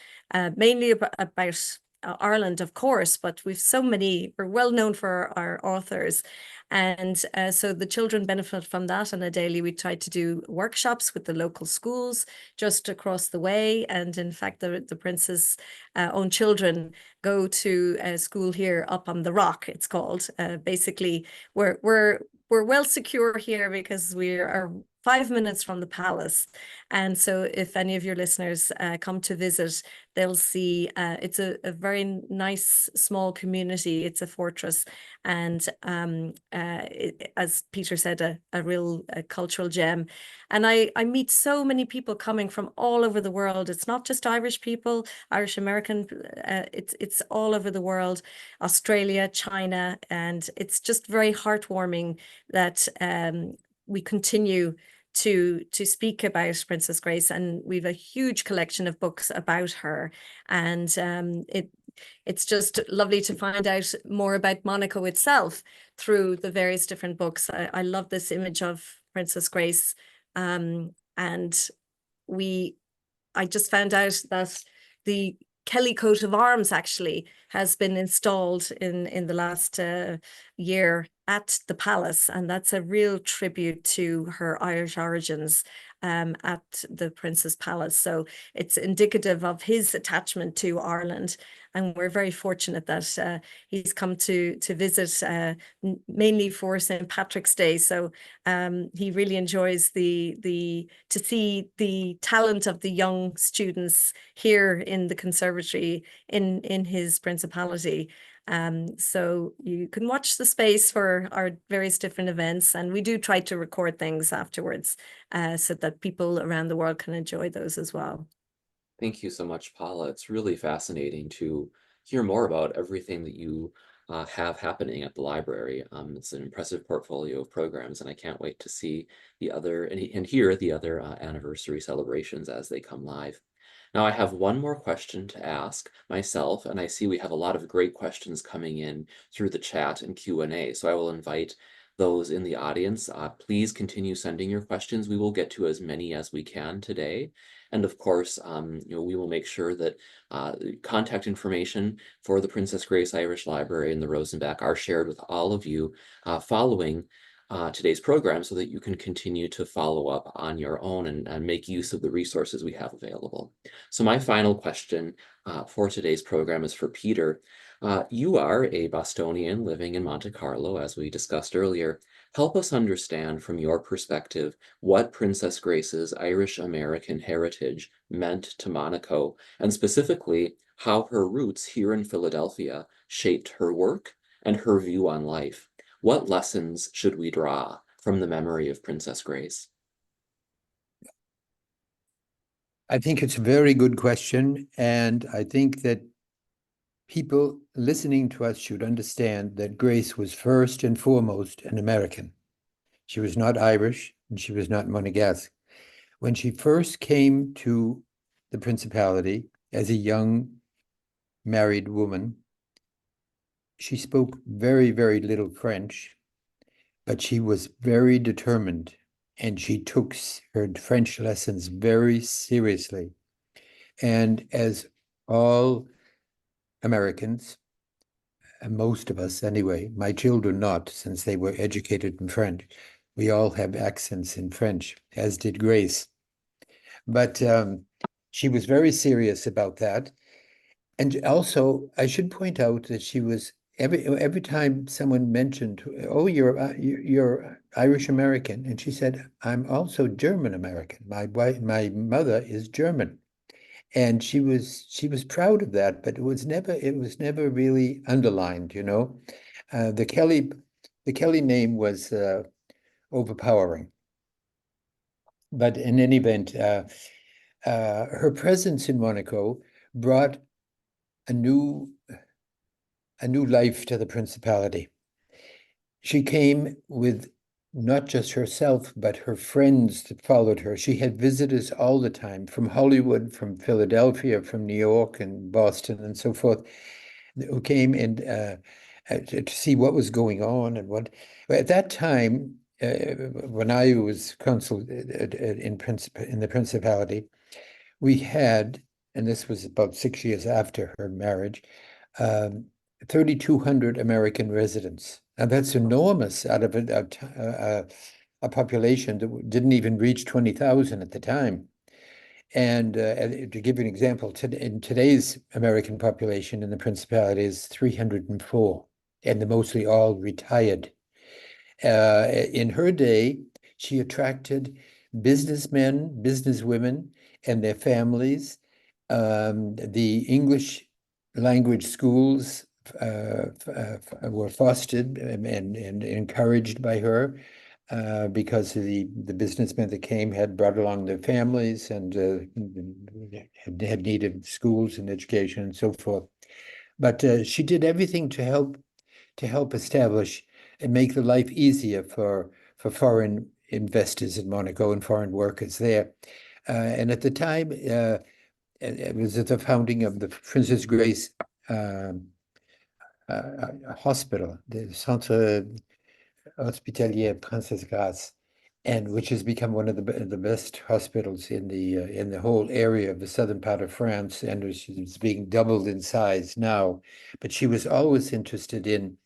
mainly about Ireland, of course, but we've so many, we're well known for our authors. And so the children benefit from that. On a daily, we try to do workshops with the local schools just across the way. And in fact, the Prince's own children go to a school here up on the rock, it's called. Basically, we're well secure here because we are 5 minutes from the palace. And so if any of your listeners come to visit, they'll see it's a very nice small community. It's a fortress. And as Peter said, a real cultural gem. And I meet so many people coming from all over the world. It's not just Irish people, Irish American, it's all over the world, Australia, China. And it's just very heartwarming that we continue to speak about Princess Grace, and we've a huge collection of books about her. And it's just lovely to find out more about Monaco itself through the various different books. I love this image of Princess Grace, and I just found out that the Kelly coat of arms actually has been installed in the last year at the palace, and that's a real tribute to her Irish origins at the Prince's Palace. So it's indicative of his attachment to Ireland, and we're very fortunate that he's come to visit mainly for St. Patrick's Day. So he really enjoys to see the talent of the young students here in the conservatory in his principality. So you can watch the space for our various different events, and we do try to record things afterwards so that people around the world can enjoy those as well.
Thank you so much, Paula. It's really fascinating to hear more about everything that you have happening at the library. It's an impressive portfolio of programs, and I can't wait to see the other and hear the other anniversary celebrations as they come live. Now, I have one more question to ask myself, and I see we have a lot of great questions coming in through the chat and Q&A, so I will invite those in the audience. Please continue sending your questions. We will get to as many as we can today. And of course, we will make sure that contact information for the Princess Grace Irish Library and the Rosenbach are shared with all of you following today's program, so that you can continue to follow up on your own and make use of the resources we have available. So my final question for today's program is for Peter. You are a Bostonian living in Monte Carlo, as we discussed earlier. Help us understand from your perspective what Princess Grace's Irish American heritage meant to Monaco, and specifically, how her roots here in Philadelphia shaped her work and her view on life. What lessons should we draw from the memory of Princess Grace?
I think it's a very good question, and I think that people listening to us should understand that Grace was first and foremost an American. She was not Irish, and she was not Monegasque. When she first came to the Principality as a young married woman, she spoke very, very little French, but she was very determined, and she took her French lessons very seriously. And as all Americans, and most of us anyway, my children not, since they were educated in French, we all have accents in French, as did Grace. But she was very serious about that. And also, I should point out that she was every time someone mentioned, "Oh, you're Irish American," and she said, "I'm also German American. My mother is German," and she was proud of that. But it was never really underlined. The Kelly name was overpowering. But in any event, her presence in Monaco brought a new life to the Principality. She came with not just herself, but her friends that followed her. She had visitors all the time from Hollywood, from Philadelphia, from New York and Boston and so forth, who came and to see what was going on and what. At that time, when I was consul in the Principality, we had, and this was about 6 years after her marriage, 3,200 American residents. And that's enormous out of a population that didn't even reach 20,000 at the time. And to give you an example, in today's American population in the Principality is 304, and they're mostly all retired. In her day, she attracted businessmen, businesswomen, and their families. The English language schools were fostered and encouraged by her because the businessmen that came had brought along their families and had needed schools and education and so forth. But she did everything to help establish and make the life easier for foreign investors in Monaco and foreign workers there. And at the time, it was at the founding of the Princess Grace Hospital, the Centre Hospitalier Princess Grace, and which has become one of the best hospitals in the whole area of the southern part of France, and it's being doubled in size now. But she was always interested in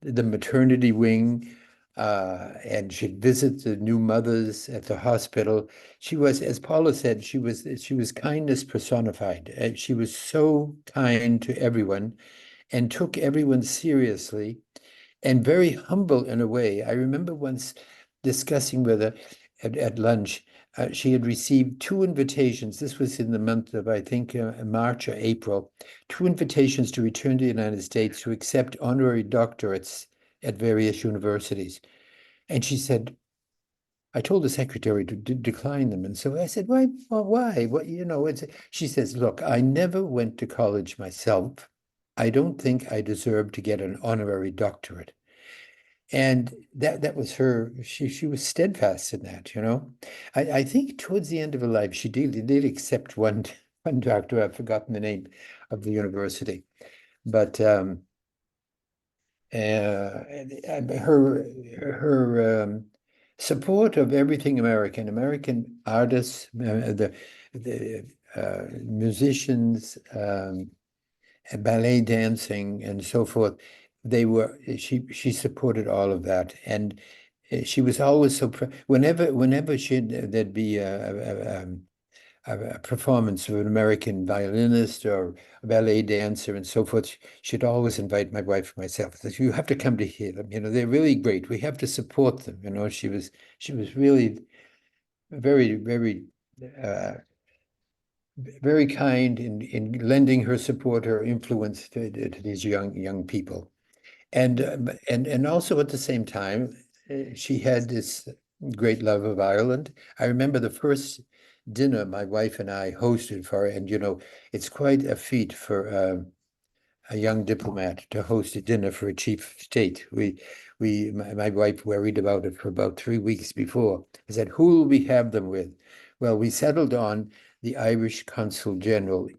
the maternity wing, and she'd visit the new mothers at the hospital. She was, as Paula said, she was kindness personified. She was so kind to everyone and took everyone seriously and very humble in a way. I remember once discussing with her at lunch. She had received 2 invitations. This was in the month of, I think, March or April, 2 invitations to return to the United States to accept honorary doctorates at various universities. And she said, I told the secretary to decline them. And so I said, why? Well, why? She says, look, I never went to college myself. I don't think I deserve to get an honorary doctorate. And that was her. She was steadfast in that. I think towards the end of her life, she did accept one doctor. I've forgotten the name of the university, but her support of everything American artists, the musicians, ballet dancing, and so forth. She supported all of that, and she was always so. Whenever there'd be a performance of an American violinist or a ballet dancer and so forth, she'd always invite my wife and myself. That you have to come to hear them. They're really great. We have to support them. She was really very, very very kind in lending her support, her influence to these young people. And also at the same time, she had this great love of Ireland. I remember the first dinner my wife and I hosted for her, and it's quite a feat for a young diplomat to host a dinner for a chief of state. My wife worried about it for about 3 weeks before. I said, who will we have them with? Well, we settled on the Irish consul general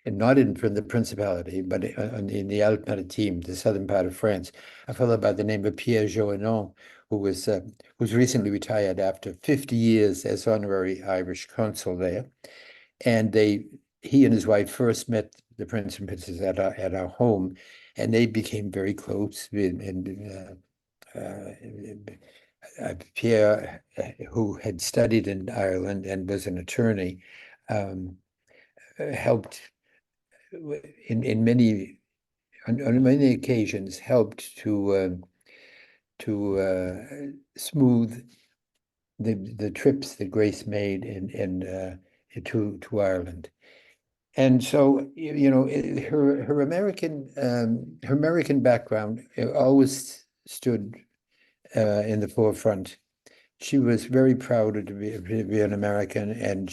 not from the Principality, but in the Alpes-Maritimes, the southern part of France, a fellow by the name of Pierre Joannon, who's recently retired after 50 years as honorary Irish consul there. And he and his wife first met the Prince and Princess at our home, and they became very close. Pierre, who had studied in Ireland and was an attorney, helped on many occasions helped to smooth the trips that Grace made to Ireland. And so, her American background always stood in the forefront. She was very proud to be an American, and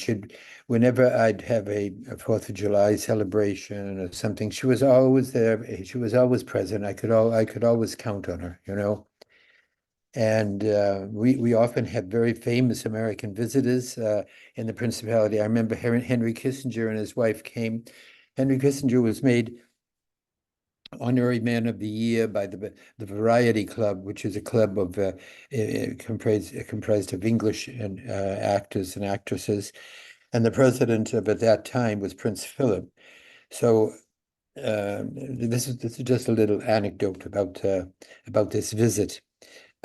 whenever I'd have a 4th of July celebration or something, she was always there. She was always present. I could always count on her, And we often had very famous American visitors in the Principality. I remember Henry Kissinger and his wife came. Henry Kissinger was made Honorary Man of the Year by the Variety Club, which is a club of comprised of English and actors and actresses. And the president of at that time was Prince Philip. So this is just a little anecdote about this visit.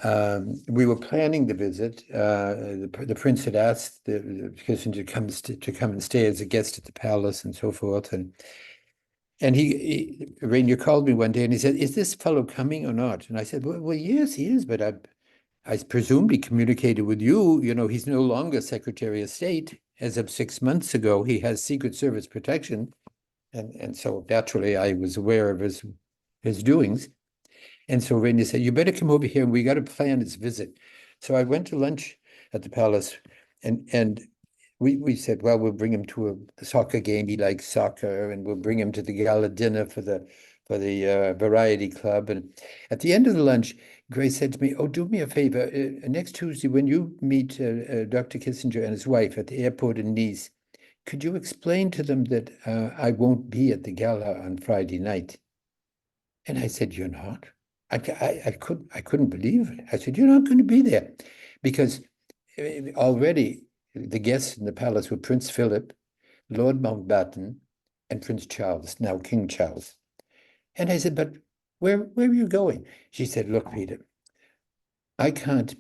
We were planning the visit. The prince had asked the Kissinger to come and stay as a guest at the palace and so forth. And Rainier called me one day and he said, "Is this fellow coming or not?" And I said, "Well, yes, he is, but I presume he communicated with you. He's no longer Secretary of State. As of 6 months ago, he has Secret Service protection." And so naturally I was aware of his doings. And so Rainier said, "You better come over here and we got to plan his visit." So I went to lunch at the palace and we said, well, we'll bring him to a soccer game. He likes soccer, and we'll bring him to the gala dinner for the Variety Club. And at the end of the lunch, Grace said to me, "Oh, do me a favor. Next Tuesday, when you meet Dr. Kissinger and his wife at the airport in Nice, could you explain to them that I won't be at the gala on Friday night?" And I said, "You're not?" I couldn't believe it. I said, "You're not going to be there," because already the guests in the palace were Prince Philip, Lord Mountbatten, and Prince Charles, now King Charles. And I said, "But where are you going?" She said, "Look, Peter, I can't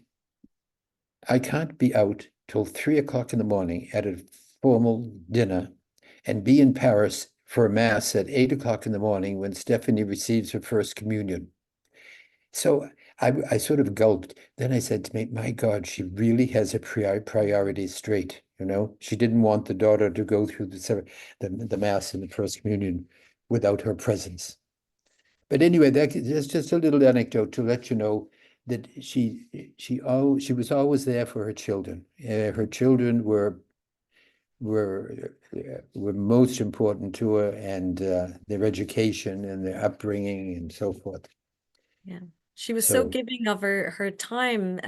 be out till 3 o'clock in the morning at a formal dinner and be in Paris for a mass at 8 o'clock in the morning when Stephanie receives her first communion." So I sort of gulped. Then I said to me, "My God, she really has her priorities straight. She didn't want the daughter to go through the mass and the first communion without her presence." But anyway, that's just a little anecdote to let you know that she was always there for her children. Her children were most important to her, and their education and their upbringing and so forth.
Yeah. She was so
So
giving of her time.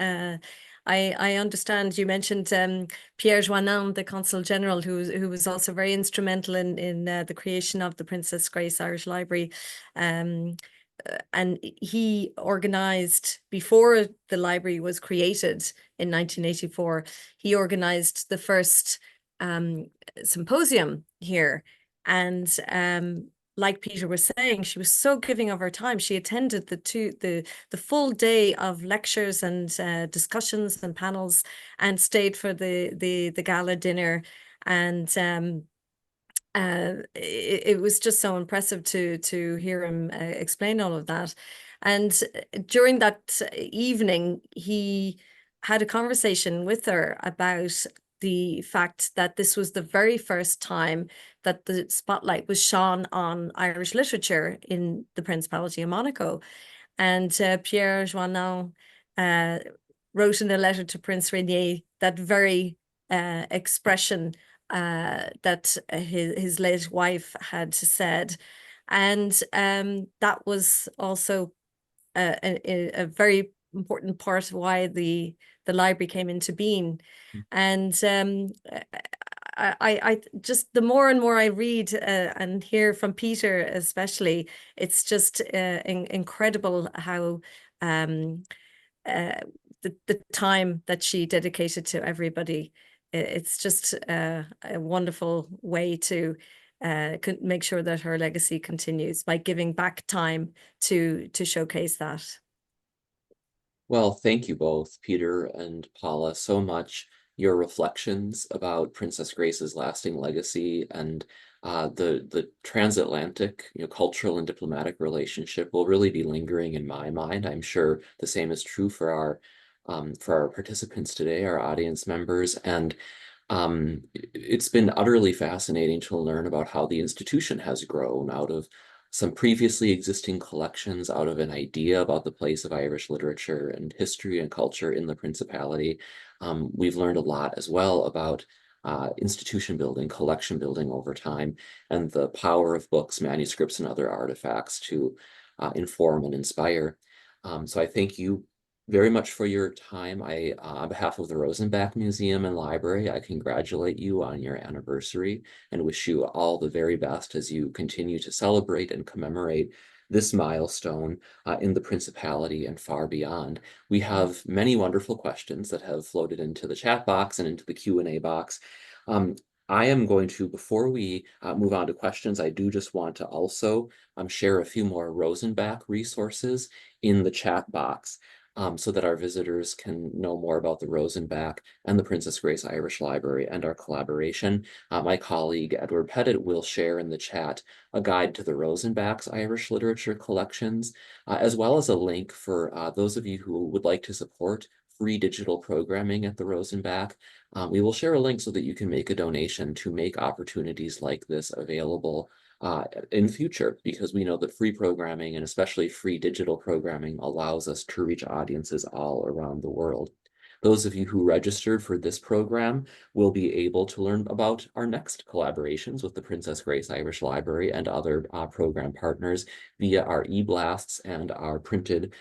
I understand you mentioned Pierre Joannin, the Consul General, who was also very instrumental in the creation of the Princess Grace Irish Library. And he organized, before the library was created in 1984, he organized the first symposium here. And like Peter was saying, she was so giving of her time. She attended the full day of lectures and discussions and panels, and stayed for the gala dinner. And it was just so impressive to hear him explain all of that. And during that evening, he had a conversation with her about the fact that this was the very first time that the spotlight was shone on Irish literature in the Principality of Monaco. And Pierre Joannin wrote in a letter to Prince Rainier that very expression that his late wife had said. And that was also a very important part of why the library came into being. And I just, the more and more I read and hear from Peter especially, it's just incredible how the time that she dedicated to everybody. It's just a wonderful way to make sure that her legacy continues by giving back time to showcase that.
Well, thank you both, Peter and Paula, so much. Your reflections about Princess Grace's lasting legacy and the transatlantic, cultural and diplomatic relationship will really be lingering in my mind. I'm sure the same is true for our participants today, our audience members, and it's been utterly fascinating to learn about how the institution has grown out of some previously existing collections, out of an idea about the place of Irish literature and history and culture in the Principality. We've learned a lot as well about institution building, collection building over time, and the power of books, manuscripts, and other artifacts to inform and inspire. So I thank you very much for your time. On behalf of the Rosenbach Museum and Library, I congratulate you on your anniversary and wish you all the very best as you continue to celebrate and commemorate this milestone in the Principality and far beyond. We have many wonderful questions that have floated into the chat box and into the Q&A box. I am going to, before we move on to questions, I do just want to also share a few more Rosenbach resources in the chat box. So that our visitors can know more about the Rosenbach and the Princess Grace Irish Library and our collaboration. My colleague Edward Pettit will share in the chat a guide to the Rosenbach's Irish literature collections, as well as a link for those of you who would like to support free digital programming at the Rosenbach. We will share a link so that you can make a donation to make opportunities like this available in future, because we know that free programming and especially free digital programming allows us to reach audiences all around the world. Those of you who registered for this program will be able to learn about our next collaborations with the Princess Grace Irish Library and other program partners via our e-blasts and our printed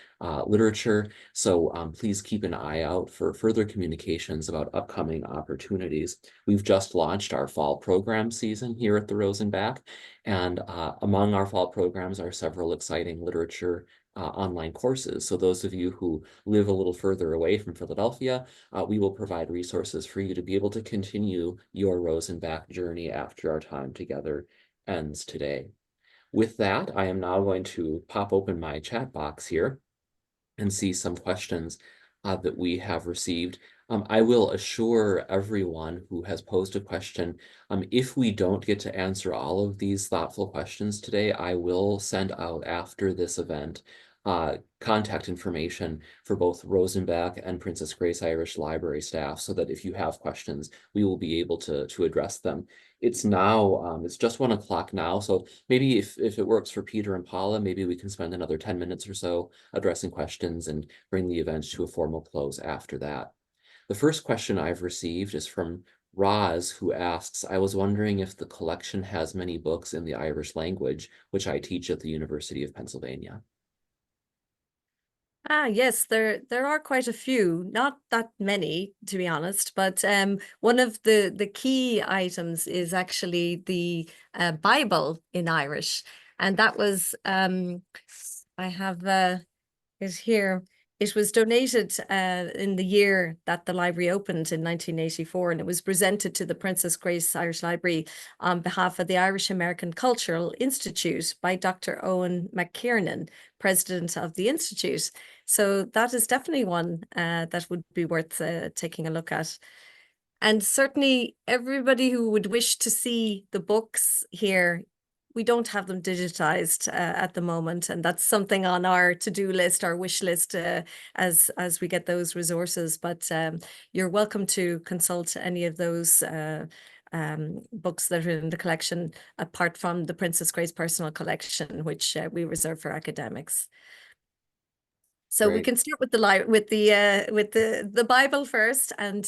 literature. So please keep an eye out for further communications about upcoming opportunities. We've just launched our fall program season here at the Rosenbach, and among our fall programs are several exciting literature online courses. So those of you who live a little further away from Philadelphia, we will provide resources for you to be able to continue your Rosenbach journey after our time together ends today. With that, I am now going to pop open my chat box here and see some questions that we have received. I will assure everyone who has posed a question, if we don't get to answer all of these thoughtful questions today, I will send out after this event contact information for both Rosenbach and Princess Grace Irish Library staff, so that if you have questions, we will be able to address them. It's now, it's just 1 o'clock now, so maybe if it works for Peter and Paula, maybe we can spend another 10 minutes or so addressing questions and bring the event to a formal close after that. The first question I've received is from Roz, who asks, I was wondering if the collection has many books in the Irish language, which I teach at the University of Pennsylvania.
Yes, there are quite a few, not that many, to be honest, but one of the key items is actually the Bible in Irish. And that was, I have it here. It was donated in the year that the library opened in 1984, and it was presented to the Princess Grace Irish Library on behalf of the Irish American Cultural Institute by Dr. Owen McKiernan, president of the Institute. So that is definitely one that would be worth taking a look at. And certainly everybody who would wish to see the books here, we don't have them digitized at the moment, and that's something on our to-do list, our wish list, as we get those resources. But you're welcome to consult any of those books that are in the collection, apart from the Princess Grace personal collection, which we reserve for academics. So we
Great.
can start with the Bible first, and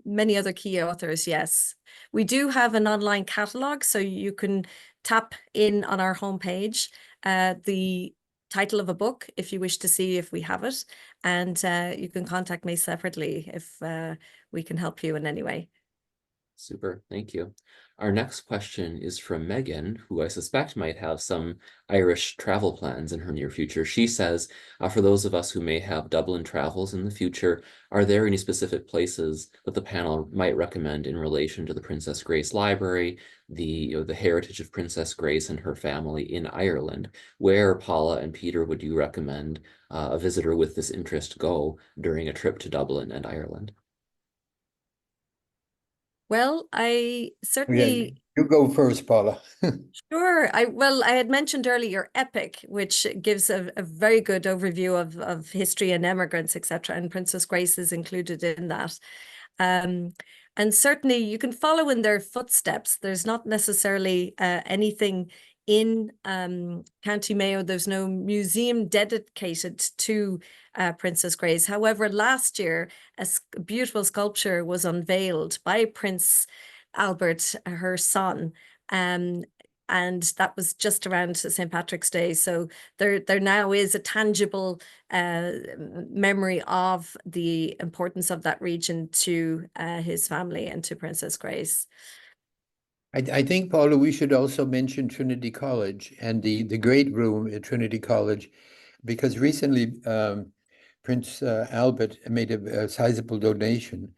many other key authors. Yes, we do have an online catalog, so you can tap in on our homepage the title of a book if you wish to see if we have it, and you can contact me separately if we can help you in any way.
Super, thank you. Our next question is from Megan, who I suspect might have some Irish travel plans in her near future. She says, for those of us who may have Dublin travels in the future, are there any specific places that the panel might recommend in relation to the Princess Grace Library, the heritage of Princess Grace and her family in Ireland? Where, Paula and Peter, would you recommend a visitor with this interest go during a trip to Dublin and Ireland?
Well, I certainly...
You go first, Paula.
Sure. I had mentioned earlier Epic, which gives a very good overview of history and immigrants, etc. And Princess Grace is included in that. And certainly you can follow in their footsteps. There's not necessarily anything in County Mayo. There's no museum dedicated to Princess Grace. However, last year, a beautiful sculpture was unveiled by Prince Albert, her son. And that was just around St. Patrick's Day. So there now is a tangible memory of the importance of that region to his family and to Princess Grace.
I think, Paula, we should also mention Trinity College and the great room at Trinity College, because recently Prince Albert made a sizable donation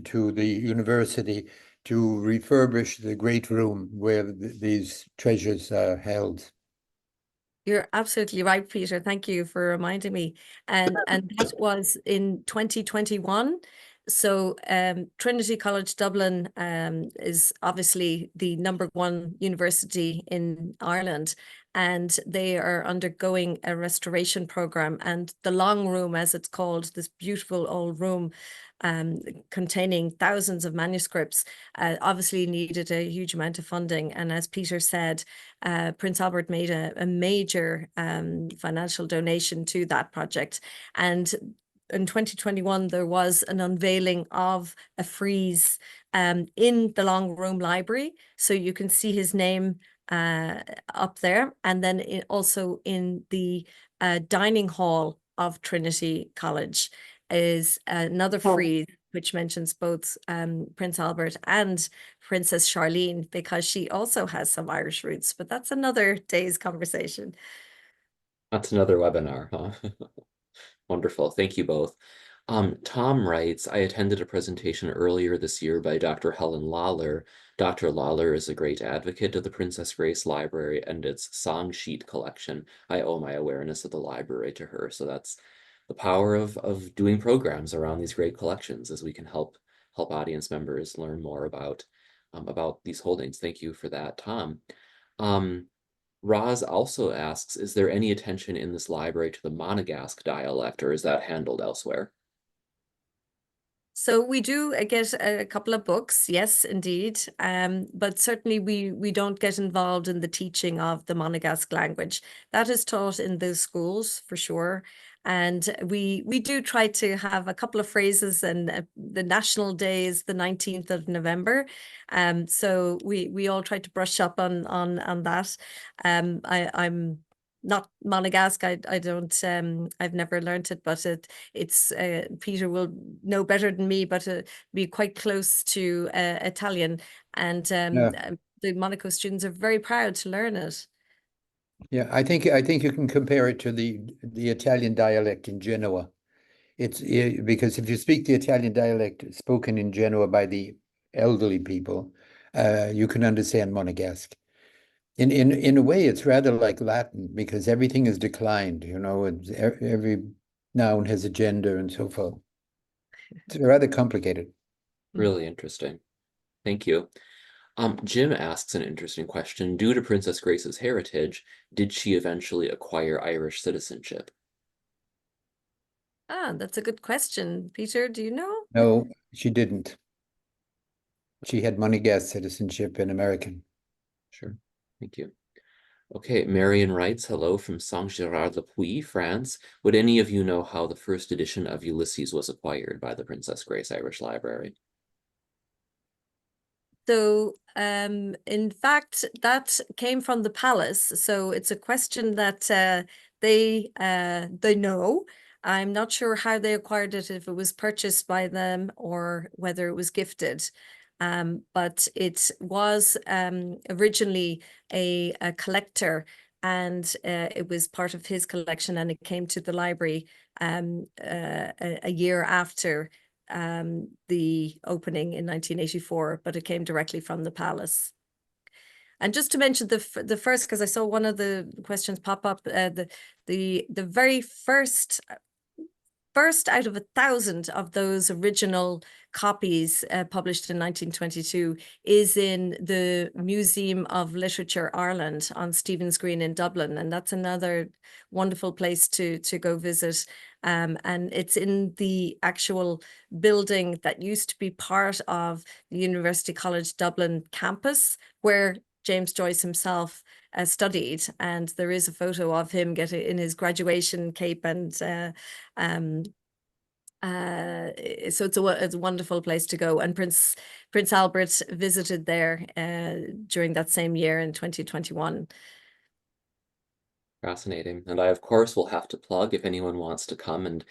to the university to refurbish the great room where these treasures are held.
You're absolutely right, Peter. Thank you for reminding me. And that was in 2021. So Trinity College Dublin is obviously the #1 university in Ireland, and they are undergoing a restoration program. And the Long Room, as it's called, this beautiful old room containing thousands of manuscripts, obviously needed a huge amount of funding. And as Peter said, Prince Albert made a major financial donation to that project. And in 2021, there was an unveiling of a frieze in the Long Room Library. So you can see his name up there. And then also in the dining hall of Trinity College is another frieze which mentions both Prince Albert and Princess Charlene, because she also has some Irish roots, but that's another day's conversation.
That's another webinar, huh? Wonderful. Thank you both. Tom writes, I attended a presentation earlier this year by Dr. Helen Lawler. Dr. Lawler is a great advocate of the Princess Grace Library and its song sheet collection. I owe my awareness of the library to her. So that's the power of doing programs around these great collections, as we can help audience members learn more about these holdings. Thank you for that, Tom. Roz also asks, is there any attention in this library to the Monegasque dialect, or is that handled elsewhere?
So we do get a couple of books, yes, indeed. But certainly we don't get involved in the teaching of the Monegasque language. That is taught in the schools for sure. And we do try to have a couple of phrases, and the national day is the 19th of November. So we all try to brush up on that. I'm not Monegasque. I don't I've never learned it, but it's Peter will know better than me, but be quite close to Italian, and the Monaco students are very proud to learn it.
Yeah, I think you can compare it to the Italian dialect in Genoa. It's because if you speak the Italian dialect spoken in Genoa by the elderly people, you can understand Monegasque. In a way, it's rather like Latin, because everything is declined. You know, every noun has a gender and so forth. It's rather complicated.
Really interesting. Thank you. Jim asks an interesting question. Due to Princess Grace's heritage, did she eventually acquire Irish citizenship?
That's a good question. Peter, do you know?
No, she didn't. She had monegasque citizenship and American.
Sure. Thank you. Okay, Marion writes, hello from Saint-Gérard-le-Puy, France. Would any of you know how the first edition of Ulysses was acquired by the Princess Grace Irish Library?
So, in fact, that came from the palace. So it's a question that they know. I'm not sure how they acquired it, if it was purchased by them or whether it was gifted. But it was originally a collector, and it was part of his collection, and it came to the library a year after the opening in 1984, but it came directly from the palace. And just to mention the first, because I saw one of the questions pop up, the very first out of 1,000 of those original copies published in 1922 is in the Museum of Literature Ireland on Stephen's Green in Dublin, and that's another wonderful place to go visit. And it's in the actual building that used to be part of the University College Dublin campus, where James Joyce himself studied, and there is a photo of him getting in his graduation cape, and so it's a wonderful place to go. And Prince Albert visited there during that same year in 2021.
Fascinating. And I, of course, will have to plug, if anyone wants to come and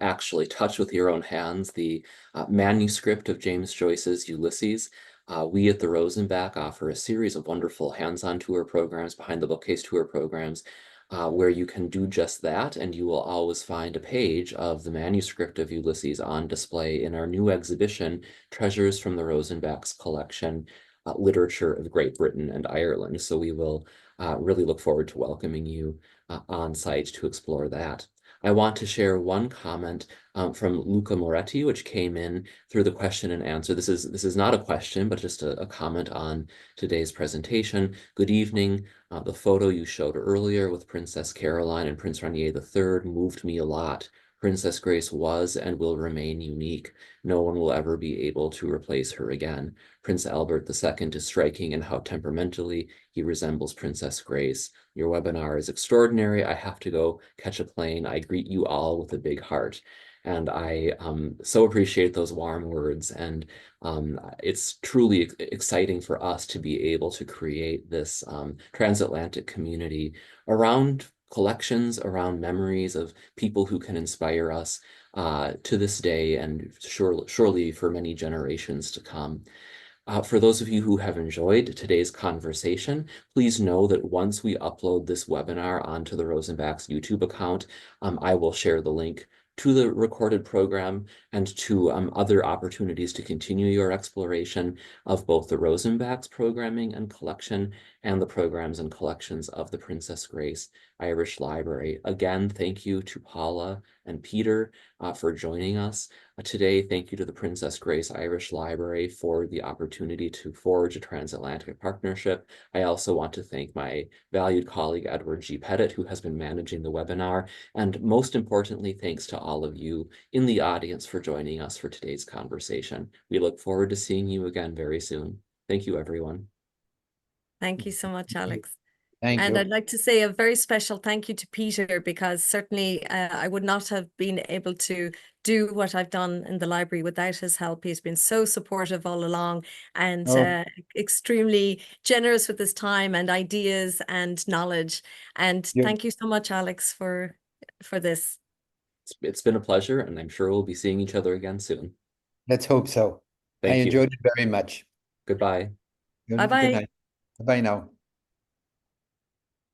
actually touch with your own hands the manuscript of James Joyce's Ulysses. We at the Rosenbach offer a series of wonderful hands-on tour programs, behind the bookcase tour programs, where you can do just that, and you will always find a page of the manuscript of Ulysses on display in our new exhibition, Treasures from the Rosenbach's Collection, Literature of Great Britain and Ireland. So we will really look forward to welcoming you on site to explore that. I want to share one comment from Luca Moretti, which came in through the question and answer. This is not a question, but just a comment on today's presentation. Good evening. The photo you showed earlier with Princess Caroline and Prince Rainier III moved me a lot. Princess Grace was and will remain unique. No one will ever be able to replace her again. Prince Albert II is striking in how temperamentally he resembles Princess Grace. Your webinar is extraordinary. I have to go catch a plane. I greet you all with a big heart. And I so appreciate those warm words. And it's truly exciting for us to be able to create this transatlantic community around collections, around memories of people who can inspire us to this day, and surely for many generations to come. For those of you who have enjoyed today's conversation, please know that once we upload this webinar onto the Rosenbach's YouTube account, I will share the link to the recorded program and to other opportunities to continue your exploration of both the Rosenbach's programming and collection and the programs and collections of the Princess Grace Irish Library. Again, thank you to Paula and Peter for joining us today. Thank you to the Princess Grace Irish Library for the opportunity to forge a transatlantic partnership. I also want to thank my valued colleague, Edward G. Pettit, who has been managing the webinar. And most importantly, thanks to all of you in the audience for joining us for today's conversation. We look forward to seeing you again very soon. Thank you, everyone.
Thank you so much, Alex.
Thank
And
you.
I'd like to say a very special thank you to Peter, because certainly I would not have been able to do what I've done in the library without his help. He's been so supportive all along, and extremely generous with his time and ideas and knowledge. And thank you so much, Alex, for this.
It's been a pleasure, and I'm sure we'll be seeing each other again soon.
Let's hope so. I
Thank you.
enjoyed it very much.
Goodbye.
Good
Bye-bye.
night. Bye now.